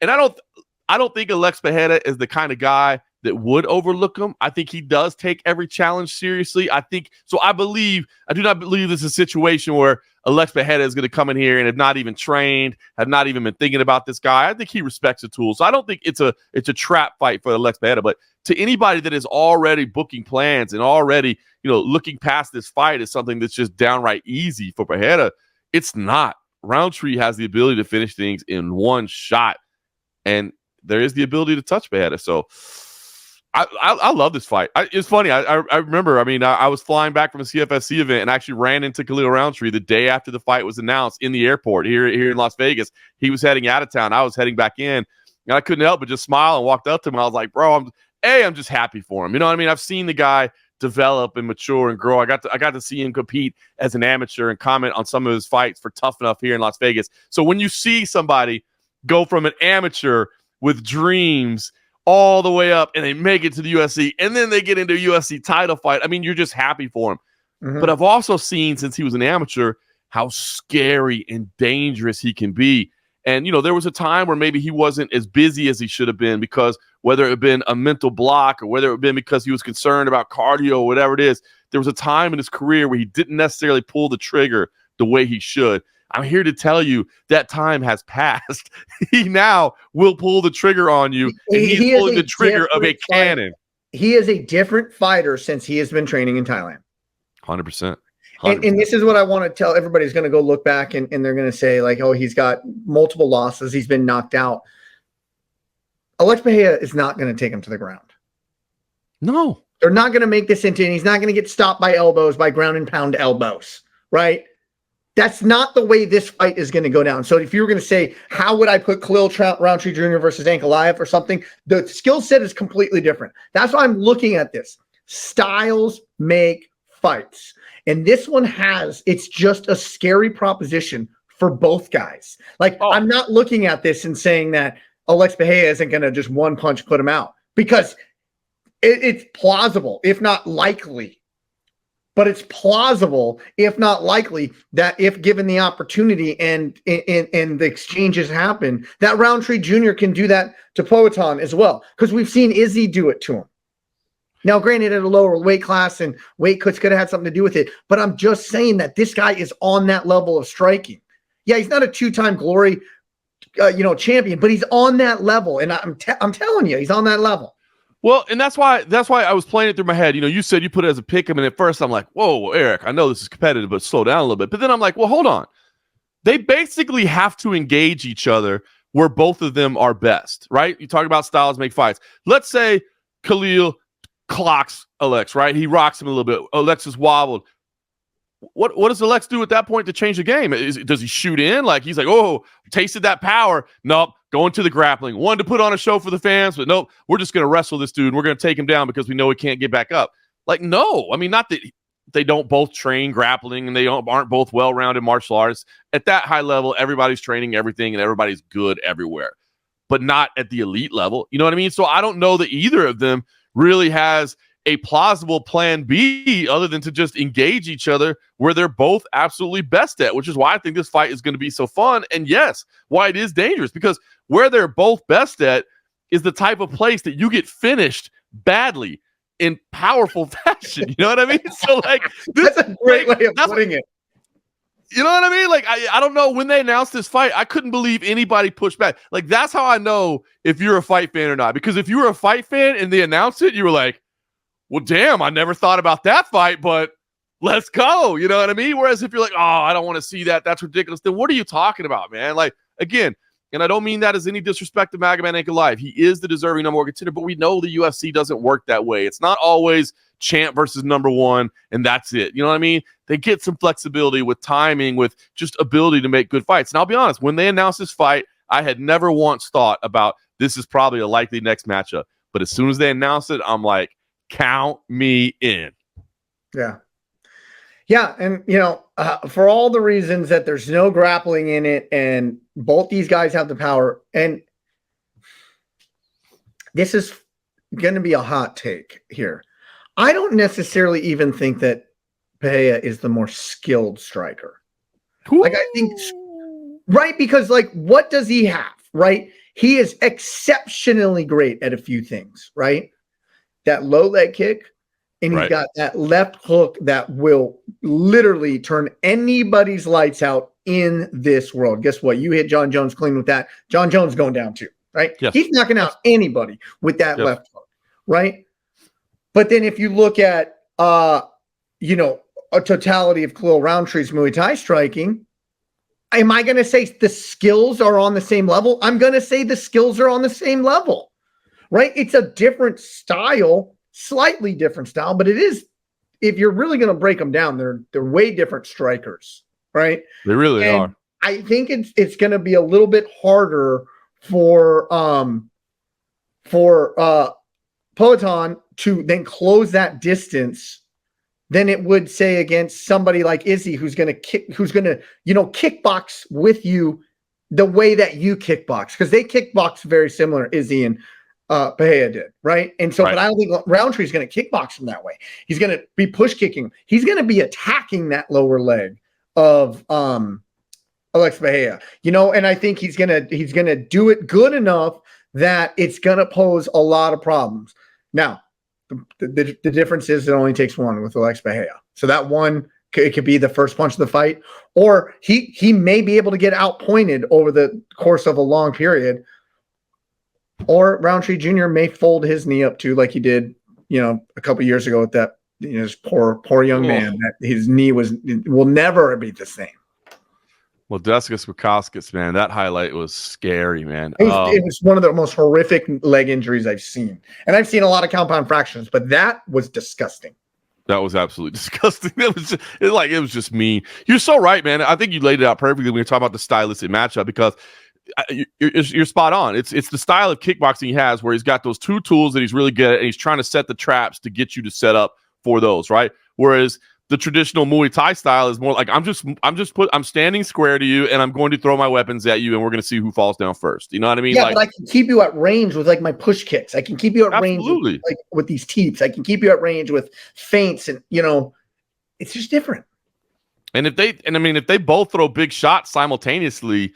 I don't think Alex Pereira is the kind of guy that would overlook him. I think he does take every challenge seriously. I do not believe this is a situation where Alex Pereira is going to come in here and have not even trained, have not even been thinking about this guy. I think he respects the tools. So I don't think it's a trap fight for Alex Pereira. But to anybody that is already booking plans and already, looking past this fight as something that's just downright easy for Pereira, it's not. Rountree has the ability to finish things in one shot, and there is the ability to touch Pereira. So I love this fight. It's funny. I remember, I was flying back from a CFFC event and actually ran into Khalil Rountree the day after the fight was announced in the airport here in Las Vegas. He was heading out of town. I was heading back in. And I couldn't help but just smile and walked up to him. I was like, bro, I'm just happy for him. You know what I mean? I've seen the guy develop and mature and grow. I got to see him compete as an amateur and comment on some of his fights for Tough Enough here in Las Vegas. So when you see somebody go from an amateur with dreams all the way up and they make it to the UFC and then they get into a UFC title fight, I mean, you're just happy for him. Mm-hmm. But I've also seen, since he was an amateur, how scary and dangerous he can be. And, there was a time where maybe he wasn't as busy as he should have been, because whether it had been a mental block or whether it had been because he was concerned about cardio or whatever it is, there was a time in his career where he didn't necessarily pull the trigger the way he should. I'm here to tell you that time has passed. He now will pull the trigger on you, and he's pulling the trigger of a cannon. He is a different fighter since he has been training in Thailand. 100%. And this is what I want to tell everybody who's going to go look back and they're going to say, like, oh, he's got multiple losses. He's been knocked out. Alex Pereira is not going to take him to the ground. No. They're not going to make this into, and he's not going to get stopped by elbows, by ground and pound elbows, right? That's not the way this fight is going to go down. So if you were going to say, how would I put Khalil Rountree Jr. versus Ankalaev or something, the skill set is completely different. That's why I'm looking at this. Styles make fights. And this one it's just a scary proposition for both guys. Like, I'm not looking at this and saying that Alex Pereira isn't going to just one punch put him out, because it's plausible, if not likely. But it's plausible, if not likely, that if given the opportunity and the exchanges happen, that Rountree Jr. can do that to Poatan as well. Because we've seen Izzy do it to him. Now, granted, at a lower weight class, and weight cuts could have had something to do with it, but I'm just saying that this guy is on that level of striking. Yeah, he's not a two-time glory, champion, but he's on that level, and I'm telling you, he's on that level. Well, and that's why I was playing it through my head. You said you put it as a pick 'em, and at first I'm like, whoa, Eric, I know this is competitive, but slow down a little bit. But then I'm like, well, hold on. They basically have to engage each other where both of them are best, right? You talk about styles make fights. Let's say Khalil clocks Alex, right? He rocks him a little bit. Alex is wobbled. What does Alex do at that point to change the game? Does he shoot in? Like, he's like, oh, tasted that power. Nope, going to the grappling. Wanted to put on a show for the fans, but nope, we're just going to wrestle this dude. We're going to take him down because we know he can't get back up. Like, no. I mean, not that they don't both train grappling and they aren't both well-rounded martial artists. At that high level, everybody's training everything and everybody's good everywhere, but not at the elite level. You know what I mean? So I don't know that either of them really has a plausible plan B other than to just engage each other where they're both absolutely best at, which is why I think this fight is going to be so fun. And yes, why it is dangerous, because where they're both best at is the type of place that you get finished badly in powerful fashion. You know what I mean? So, like, that's a great way of putting it. You know what I mean? Like, I don't know, when they announced this fight, I couldn't believe anybody pushed back. Like, that's how I know if you're a fight fan or not. Because if you were a fight fan and they announced it, you were like, well, damn, I never thought about that fight, but let's go. You know what I mean? Whereas if you're like, oh, I don't want to see that, that's ridiculous, then what are you talking about, man? Like, again, and I don't mean that as any disrespect to Magomed Ankalaev. He is the deserving number one contender, but we know the UFC doesn't work that way. It's not always champ versus number one, and that's it. You know what I mean? They get some flexibility with timing, with just ability to make good fights. And I'll be honest, when they announced this fight, I had never once thought about this is probably a likely next matchup. But as soon as they announced it, I'm like, count me in. Yeah. Yeah. And, for all the reasons that there's no grappling in it and both these guys have the power, and this is going to be a hot take here. I don't necessarily even think that Pereira is the more skilled striker. Ooh. Like, I think, right? Because, like, what does he have, right? He is exceptionally great at a few things, right? That low leg kick, and he's got that left hook that will literally turn anybody's lights out in this world. Guess what? You hit John Jones clean with that. John Jones going down too, right? Yes. He's knocking out anybody with that left hook, right? But then if you look at, a totality of Khalil Rountree's Muay Thai striking, am I going to say the skills are on the same level? I'm going to say the skills are on the same level. Right? It's a different style, slightly different style, but it is, if you're really going to break them down, they're way different strikers, right? They really are. I think it's going to be a little bit harder for Peloton to then close that distance than it would say against somebody like Izzy, who's going to kickbox with you the way that you kickbox, because they kickbox very similar, Izzy and Pereira did, right? And so, right. But I don't think Rountree is going to kickbox him that way. He's going to be push kicking. He's going to be attacking that lower leg of Alex Pereira, and I think he's gonna do it good enough that it's gonna pose a lot of problems. Now, the difference is it only takes one with Alex Pereira. So that one, it could be the first punch of the fight, or he may be able to get outpointed over the course of a long period, or Rountree Jr. may fold his knee up too, like he did, a couple years ago with that, this poor young man, that his knee will never be the same. Well, Duskus Wakaskis, man, that highlight was scary, man. It was one of the most horrific leg injuries I've seen. And I've seen a lot of compound fractures, but that was disgusting. That was absolutely disgusting. It was just mean. You're so right, man. I think you laid it out perfectly when you're talking about the stylistic matchup, because you're spot on. It's the style of kickboxing he has, where he's got those two tools that he's really good at, and he's trying to set the traps to get you to set up for those, right? Whereas the traditional Muay Thai style is more like I'm standing square to you, and I'm going to throw my weapons at you, and we're going to see who falls down first. You know what I mean? Yeah, but I can keep you at range with my push kicks. I can keep you at range with these teeps. I can keep you at range with feints, and it's just different. And if they both throw big shots simultaneously,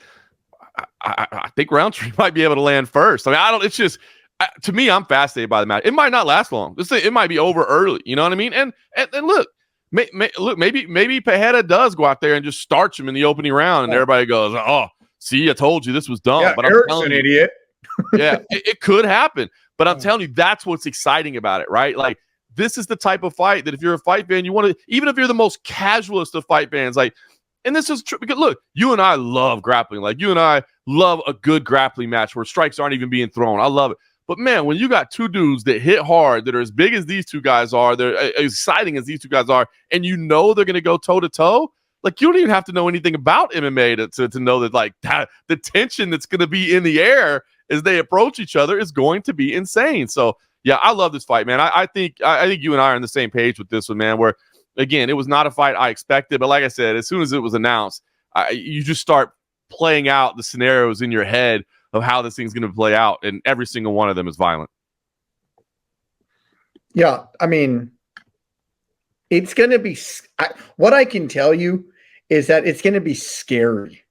I think Rountree might be able to land first. It's just to me, I'm fascinated by the match. It might not last long. It might be over early. You know what I mean? And look. Maybe Pereira does go out there and just starch him in the opening round, and everybody goes, "Oh, see, I told you this was dumb." Yeah, but Eric's an idiot. Yeah, it could happen. But I'm telling you, that's what's exciting about it, right? Like, this is the type of fight that if you're a fight fan, you want to, even if you're the most casualist of fight fans, and this is true, because look, you and I love grappling. Like, you and I love a good grappling match where strikes aren't even being thrown. I love it. But, man, when you got two dudes that hit hard, that are as big as these two guys are, they're as exciting as these two guys are, and they're going to go toe-to-toe, you don't even have to know anything about MMA to know that, the tension that's going to be in the air as they approach each other is going to be insane. So, yeah, I love this fight, man. I think you and I are on the same page with this one, man, where, again, it was not a fight I expected. But like I said, as soon as it was announced, you just start playing out the scenarios in your head of how this thing's going to play out, and every single one of them is violent. Yeah, it's going to be what I can tell you is that it's going to be scary.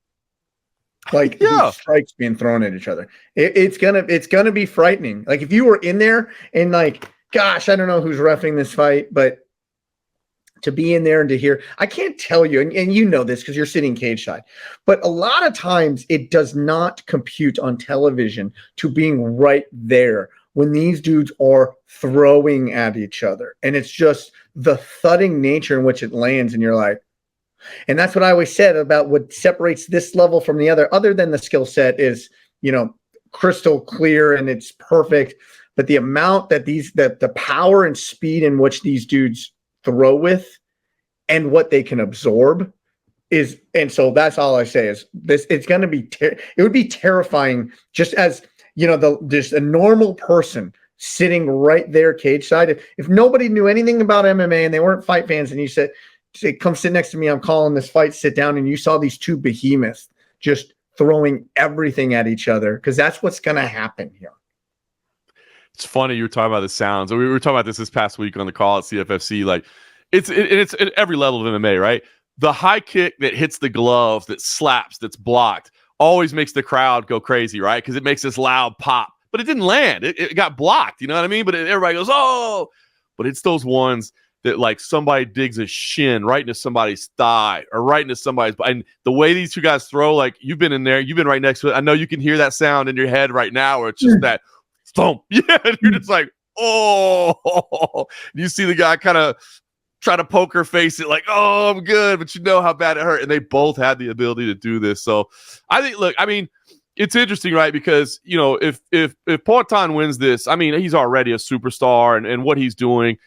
These strikes being thrown at each other. It's gonna be frightening. Like, if you were in there and gosh, I don't know who's reffing this fight, but to be in there and to hear, I can't tell you, and you know this because you're sitting Cageside, but a lot of times it does not compute on television to being right there when these dudes are throwing at each other. And it's just the thudding nature in which it lands, and you're like, and that's what I always said about what separates this level from the other than the skill set is, crystal clear and it's perfect. But the amount that the power and speed in which these dudes throw with and what they can absorb is, and so that's all I say is this, it's going to be, it would be terrifying just as, just a normal person sitting right there Cageside. If nobody knew anything about MMA and they weren't fight fans, and you said, come sit next to me, I'm calling this fight, sit down, and you saw these two behemoths just throwing everything at each other, because that's what's going to happen here. It's funny you were talking about the sounds. We were talking about this past week on the call at CFFC. It's at every level of MMA, right? The high kick that hits the glove, that slaps, that's blocked, always makes the crowd go crazy, right? Because it makes this loud pop. But it didn't land. It got blocked, you know what I mean? But everybody goes, oh! But it's those ones that somebody digs a shin right into somebody's thigh or right into somebody's, and the way these two guys throw, you've been in there, you've been right next to it. I know you can hear that sound in your head right now, where it's just that thump. Yeah, and you're just like, oh. You see the guy kind of try to poker face it, oh, I'm good, but you know how bad it hurt. And they both had the ability to do this. So I think, it's interesting, right? Because if Peloton wins this, he's already a superstar, and what he's doing.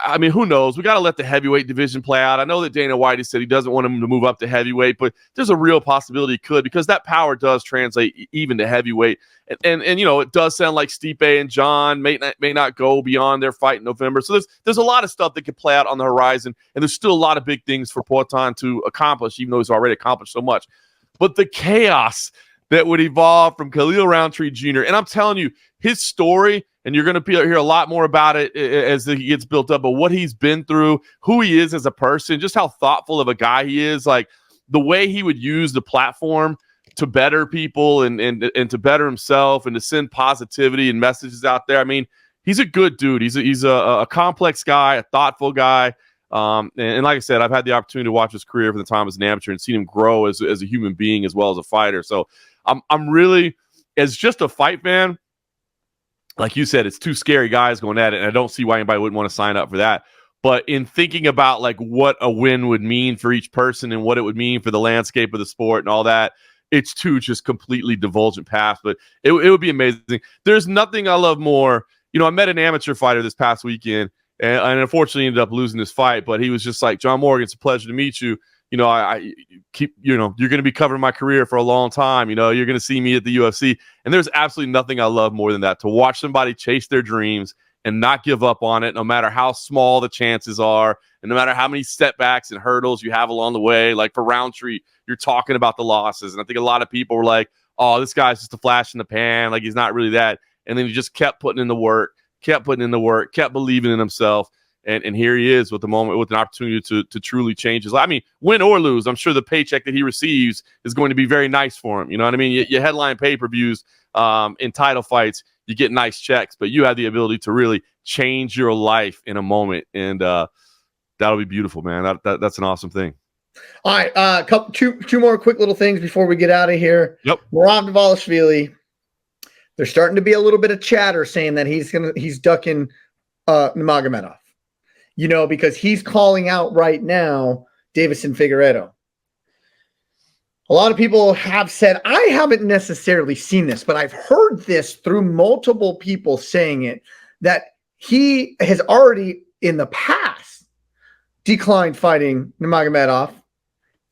I mean, who knows? We got to let the heavyweight division play out. I know that Dana White has said he doesn't want him to move up to heavyweight, but there's a real possibility he could, because that power does translate even to heavyweight. And it does sound like Stipe and John may not go beyond their fight in November. So there's a lot of stuff that could play out on the horizon, and there's still a lot of big things for Poatan to accomplish, even though he's already accomplished so much. But the chaos that would evolve from Khalil Rountree Jr., and I'm telling you, his story, and you're going to hear a lot more about it as he gets built up, but what he's been through, who he is as a person, just how thoughtful of a guy he is, like the way he would use the platform to better people and to better himself and to send positivity and messages out there. I mean, he's a good dude. He's a complex guy, a thoughtful guy. And like I said, I've had the opportunity to watch his career from the time as an amateur and seen him grow as a human being as well as a fighter. So I'm really, as just a fight fan, like you said, it's two scary guys going at it, and I don't see why anybody wouldn't want to sign up for that. But in thinking about like what a win would mean for each person and what it would mean for the landscape of the sport and all that, it's two just completely divulgent paths. But it would be amazing. There's nothing I love more. I met an amateur fighter this past weekend, and unfortunately ended up losing this fight. But he was just like, John Morgan, it's a pleasure to meet you. I keep, you're going to be covering my career for a long time. You're going to see me at the UFC. And there's absolutely nothing I love more than that, to watch somebody chase their dreams and not give up on it, no matter how small the chances are, and no matter how many setbacks and hurdles you have along the way. Like for Rountree, you're talking about the losses. And I think a lot of people were like, oh, this guy's just a flash in the pan. Like, he's not really that. And then he just kept putting in the work, kept believing in himself. And here he is with an opportunity to truly change his life. I mean, win or lose, I'm sure the paycheck that he receives is going to be very nice for him. You know what I mean? You headline pay-per-views in title fights, you get nice checks, but you have the ability to really change your life in a moment. And that'll be beautiful, man. That's an awesome thing. All right. Two more quick little things before we get out of here. Yep. Merab Dvalishvili, there's starting to be a little bit of chatter saying that he's ducking Nurmagomedov. Because he's calling out right now Deiveson Figueiredo. A lot of people have said, I haven't necessarily seen this, but I've heard this through multiple people saying it, that he has already in the past declined fighting Nurmagomedov.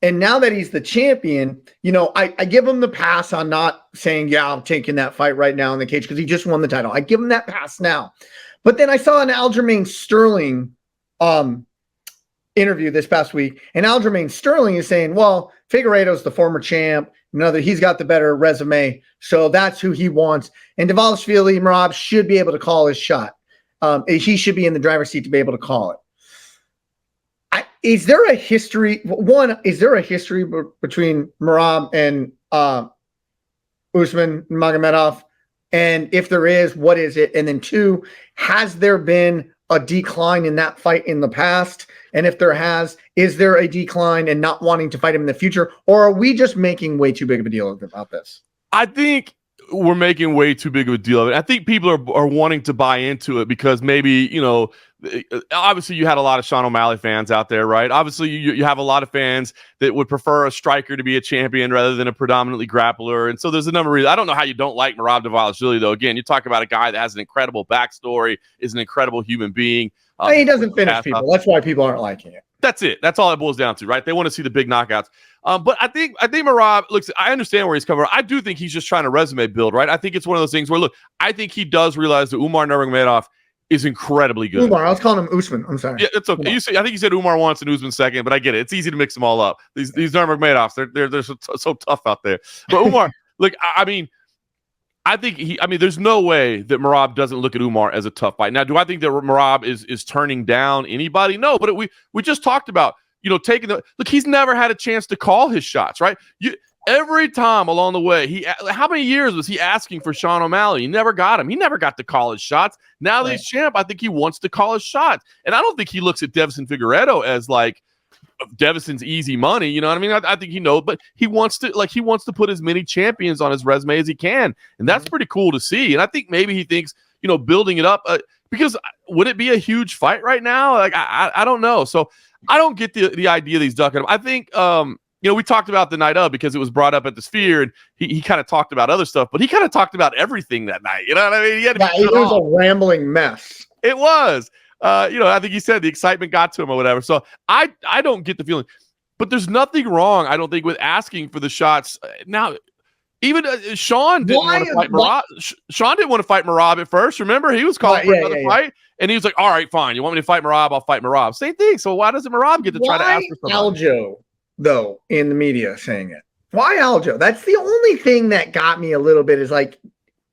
And now that he's the champion, I give him the pass on not saying, yeah, I'm taking that fight right now in the cage because he just won the title. I give him that pass now. But then I saw an Aljamain Sterling interview this past week, and Aljamain Sterling is saying, well, Figueiredo's the former champ, he's got the better resume, so that's who he wants. And Dvalishvili, Merab should be able to call his shot. He should be in the driver's seat to be able to call it. Is there a history? Is there a history between Merab and Usman Nurmagomedov? And if there is, what is it? And then two, has there been a decline in that fight in the past? And if there has, is there a decline in not wanting to fight him in the future? Or are we just making way too big of a deal about this? I think we're making way too big of a deal of it. I think people are wanting to buy into it because maybe, obviously you had a lot of Sean O'Malley fans out there, right? Obviously you have a lot of fans that would prefer a striker to be a champion rather than a predominantly grappler. And so there's a number of reasons. I don't know how you don't like Merab Dvalishvili, though. Again, you talk about a guy that has an incredible backstory, is an incredible human being. He doesn't finish people. That's why people aren't liking it. That's it. That's all it boils down to, right? They want to see the big knockouts. But I think Merab, look, I understand where he's coming from. I do think he's just trying to resume build, right? I think it's one of those things where, look, I think he does realize that Umar Nurmagomedov is incredibly good. Umar, I was calling him Usman. I'm sorry. Yeah, it's okay. I think you said Umar once and Usman second, but I get it. It's easy to mix them all up. These Nurmagomedovs, they're so tough out there. But Umar, look, I mean, there's no way that Merab doesn't look at Umar as a tough fight. Now, do I think that Merab is turning down anybody? No, but we just talked about, look, he's never had a chance to call his shots, right? Every time along the way, how many years was he asking for Sean O'Malley? He never got him. He never got to call his shots. Now that he's champ, I think he wants to call his shots. And I don't think he looks at Deiveson Figueiredo as like Devison's easy money. You know what I mean? I think he knows, but he wants to put as many champions on his resume as he can. And that's pretty cool to see. And I think maybe he thinks, building it up, because would it be a huge fight right now? Like, I don't know. So I don't get the idea that he's ducking him. I think, we talked about the night of because it was brought up at the Sphere, and he kind of talked about other stuff, but he kind of talked about everything that night. You know what I mean? It was a rambling mess. It was. I think he said the excitement got to him or whatever. So I don't get the feeling. But there's nothing wrong, I don't think, with asking for the shots. Now, even Sean didn't want to fight Merab. Sean didn't want to fight Merab at first. Remember, he was calling for another fight, and he was like, "All right, fine. You want me to fight Merab? I'll fight Merab." Same thing. So why doesn't Merab get to try to ask for somebody? Aljo, though, in the media saying it. Why Aljo? That's the only thing that got me a little bit. Is like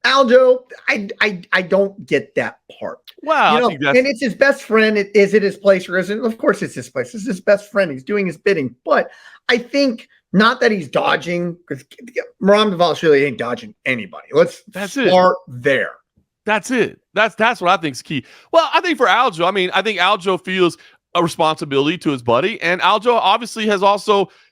Aljo. I don't get that part. Well, and it's his best friend. Is it his place or isn't? Of course, it's his place. It's his best friend. He's doing his bidding. But I think. Not that he's dodging, because Merab Dvalishvili ain't dodging anybody. Let's start there. That's it. That's what I think is key. Well, I think for Aljo, I think Aljo feels a responsibility to his buddy, and Aljo obviously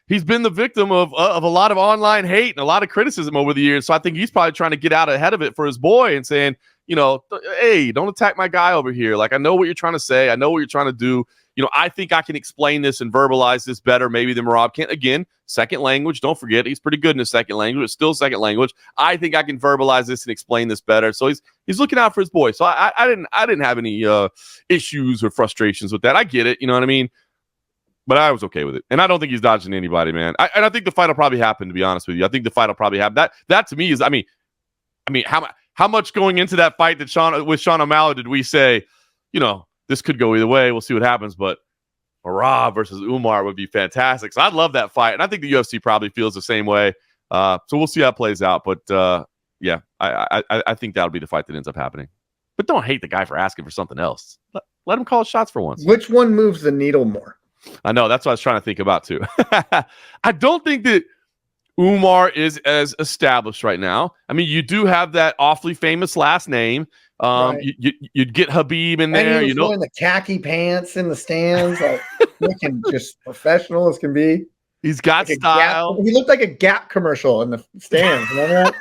he's been the victim of a lot of online hate and a lot of criticism over the years. So I think he's probably trying to get out ahead of it for his boy and saying, hey, don't attack my guy over here. Like, I know what you're trying to say. I know what you're trying to do. I think I can explain this and verbalize this better maybe than Merab can. Again, second language. Don't forget, he's pretty good in his second language. It's still second language. I think I can verbalize this and explain this better. So he's looking out for his boy. So I didn't have any issues or frustrations with that. I get it. You know what I mean? But I was okay with it. And I don't think he's dodging anybody, man. And I think the fight will probably happen, to be honest with you. I think the fight will probably happen. That to me is, how much going into that fight with Sean O'Malley did we say, this could go either way. We'll see what happens. But Merab versus Umar would be fantastic. So I'd love that fight. And I think the UFC probably feels the same way. So we'll see how it plays out. But yeah, I think that'll be the fight that ends up happening. But don't hate the guy for asking for something else. Let him call his shots for once. Which one moves the needle more? I know. That's what I was trying to think about too. I don't think that Umar is as established right now. You do have that awfully famous last name. Right. You'd get Habib in there. And he was wearing the khaki pants in the stands, like looking just professional as can be. He's got like style. He looked like a Gap commercial in the stands. Remember that?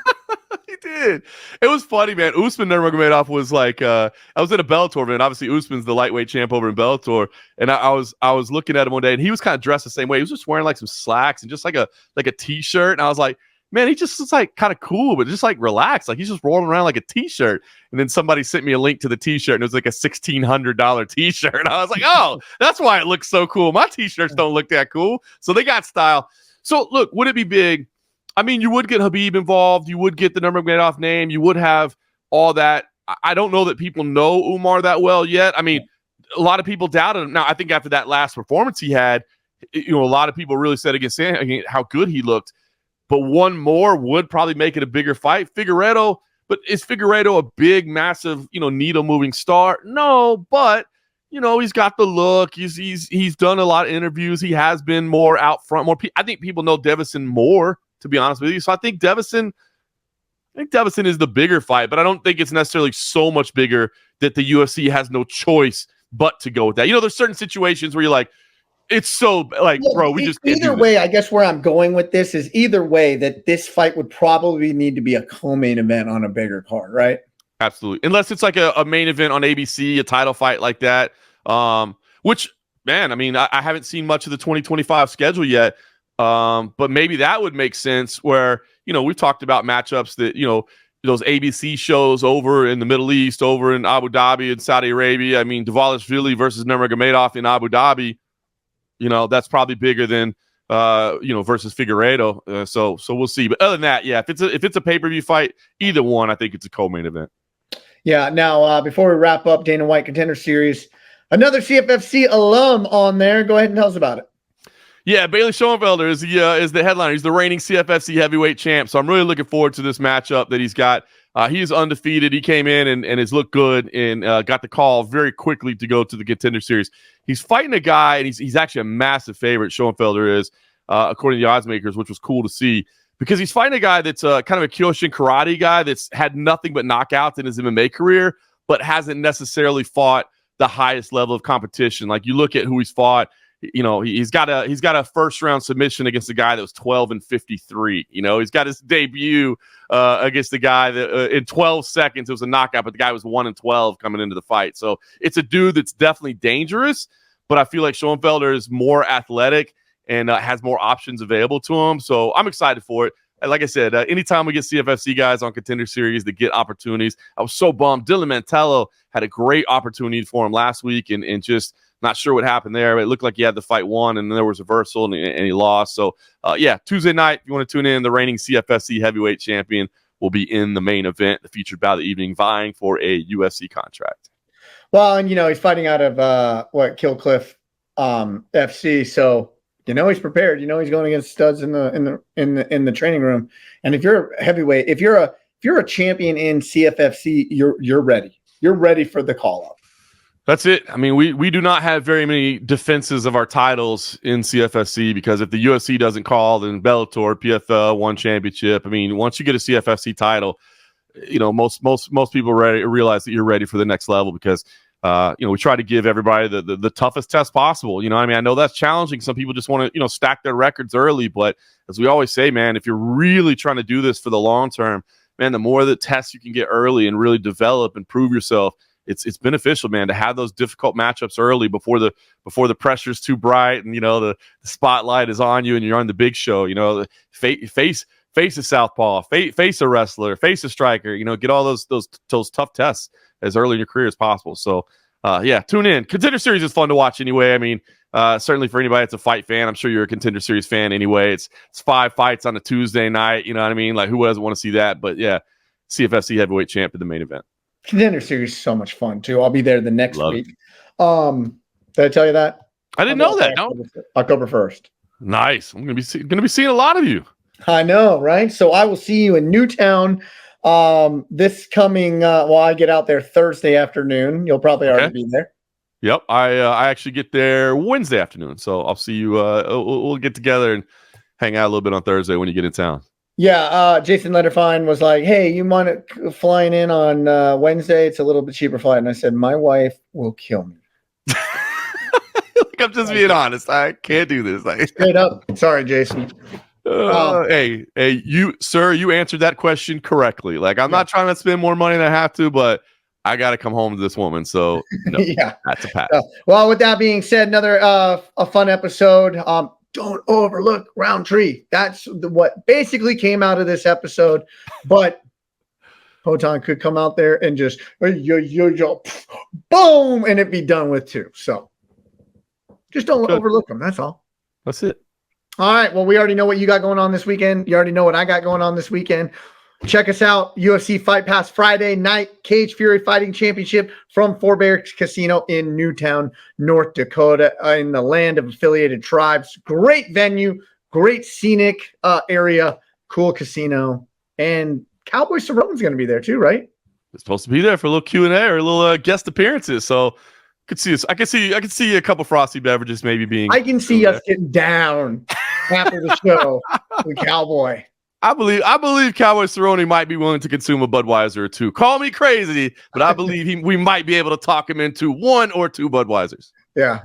He did. It was funny, man. Umar Nurmagomedov was like, I was at a Bellator event. Obviously, Usman's the lightweight champ over in Bellator, and I was looking at him one day, and he was kind of dressed the same way. He was just wearing like some slacks and just like a t-shirt, and I was like, man, he just looks like kind of cool, but just like relaxed. Like he's just rolling around like a t-shirt. And then somebody sent me a link to the t-shirt, and it was like a $1,600 t-shirt. And I was like, oh, that's why it looks so cool. My t-shirts don't look that cool. So they got style. So look, would it be big? You would get Habib involved. You would get the Nurmagomedov name. You would have all that. I don't know that people know Umar that well yet. A lot of people doubted him. Now, I think after that last performance he had, a lot of people really said against how good he looked. But one more would probably make it a bigger fight. Figueiredo, but is Figueiredo a big, massive, needle-moving star? No, but he's got the look. He's done a lot of interviews. He has been more out front. I think people know Devison more, to be honest with you. So I think Devison is the bigger fight, but I don't think it's necessarily so much bigger that the UFC has no choice but to go with that. There's certain situations where you're like, it's so like, bro, we just can't either way. I guess where I'm going with this is either way that this fight would probably need to be a co-main event on a bigger card, right? Absolutely, unless it's like a main event on ABC, a title fight like that. Which, man, I haven't seen much of the 2025 schedule yet. But maybe that would make sense. Where we've talked about matchups that those ABC shows over in the Middle East, over in Abu Dhabi and Saudi Arabia. Dvalishvili versus Nurmagomedov in Abu Dhabi. That's probably bigger than versus Figueiredo. So we'll see. But other than that, yeah, if it's a pay-per-view fight, either one, I think it's a co-main event. Yeah. Now, before we wrap up Dana White Contender Series, another CFFC alum on there. Go ahead and tell us about it. Yeah, Bailey Schoenfelder is the headliner. He's the reigning CFFC heavyweight champ. So I'm really looking forward to this matchup that he's got. He is undefeated. He came in and has looked good and got the call very quickly to go to the Contender Series. He's fighting a guy, and he's actually a massive favorite, Schoenfelder is, according to the odds makers, which was cool to see, because he's fighting a guy that's kind of a Kyokushin karate guy that's had nothing but knockouts in his MMA career, but hasn't necessarily fought the highest level of competition. Like, you look at who he's fought, he's got a first round submission against a guy that was 12-53. He's got his debut against the guy that in 12 seconds it was a knockout, but the guy was 1-12 coming into the fight. So it's a dude that's definitely dangerous, but I feel like Schoenfelder is more athletic and has more options available to him. So I'm excited for it. like I said, anytime we get CFFC guys on Contender Series that get opportunities, I was so bummed. Dylan Mantello had a great opportunity for him last week, and just not sure what happened there. It looked like he had the fight won, and then there was a reversal, and he lost. So, Tuesday night, if you want to tune in, the reigning CFFC heavyweight champion will be in the main event, the featured bout of the evening, vying for a UFC contract. Well, and he's fighting out of Killcliff FC, so he's prepared. He's going against studs in the training room. And if you're a heavyweight, if you're a champion in CFFC, you're ready. You're ready for the call up. That's it. I mean, we do not have very many defenses of our titles in CFFC, because if the UFC doesn't call, then Bellator, PFL, one championship. I mean, once you get a CFFC title, most people realize that you're ready for the next level, because we try to give everybody the toughest test possible. I know that's challenging. Some people just want to stack their records early, but as we always say, man, if you're really trying to do this for the long term, man, the more the tests you can get early and really develop and prove yourself, it's beneficial, man, to have those difficult matchups early before the pressure's too bright and the spotlight is on you and you're on the big show. Face a southpaw, face a wrestler, face a striker. Get all those tough tests as early in your career as possible. So, tune in. Contender Series is fun to watch anyway. I mean, certainly for anybody that's a fight fan, I'm sure you're a Contender Series fan anyway. It's 5 fights on a Tuesday night. You know what I mean? Like, who doesn't want to see that? But yeah, CFFC heavyweight champ in the main event. Contender Series is so much fun too. I'll be there the next week. It. Did I tell you that? I didn't know that. No. October 1st. Nice. I'm gonna be seeing a lot of you. I know, right? So I will see you in Newtown. This coming I get out there Thursday afternoon. You'll probably already be there. Yep. I actually get there Wednesday afternoon. So I'll see you. We'll get together and hang out a little bit on Thursday when you get in town. Yeah, Jason Letterfine was like, "Hey, you mind flying in on Wednesday? It's a little bit cheaper flight." And I said, "My wife will kill me." I'm just being honest. I can't do this. Straight up. Sorry, Jason. Hey, you answered that question correctly. I'm not trying to spend more money than I have to, but I got to come home to this woman. So no, that's a pass. Well, with that being said, another a fun episode. Don't overlook Rountree. That's what basically came out of this episode. But Poton could come out there and just boom, and it be done with too. So just don't overlook them. That's all. That's it. All right. Well, we already know what you got going on this weekend. You already know what I got going on this weekend. Check us out. UFC Fight Pass Friday night, Cage Fury Fighting Championship from Four Bears Casino in Newtown, North Dakota, in the land of affiliated tribes. Great venue, great scenic area, cool casino. And Cowboy Cerrone's going to be there too, right? It's supposed to be there for a little Q&A or a little guest appearances. So I can see a couple frosty beverages maybe being. I can see us getting down after the show with Cowboy. I believe Cowboy Cerrone might be willing to consume a Budweiser or two. Call me crazy, but I believe we might be able to talk him into 1 or 2 Budweisers. Yeah.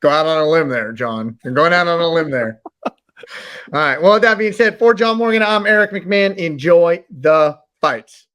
Go out on a limb there, John. You're going out on a limb there. All right. Well, with that being said, for John Morgan, I'm Eric McMahon. Enjoy the fights.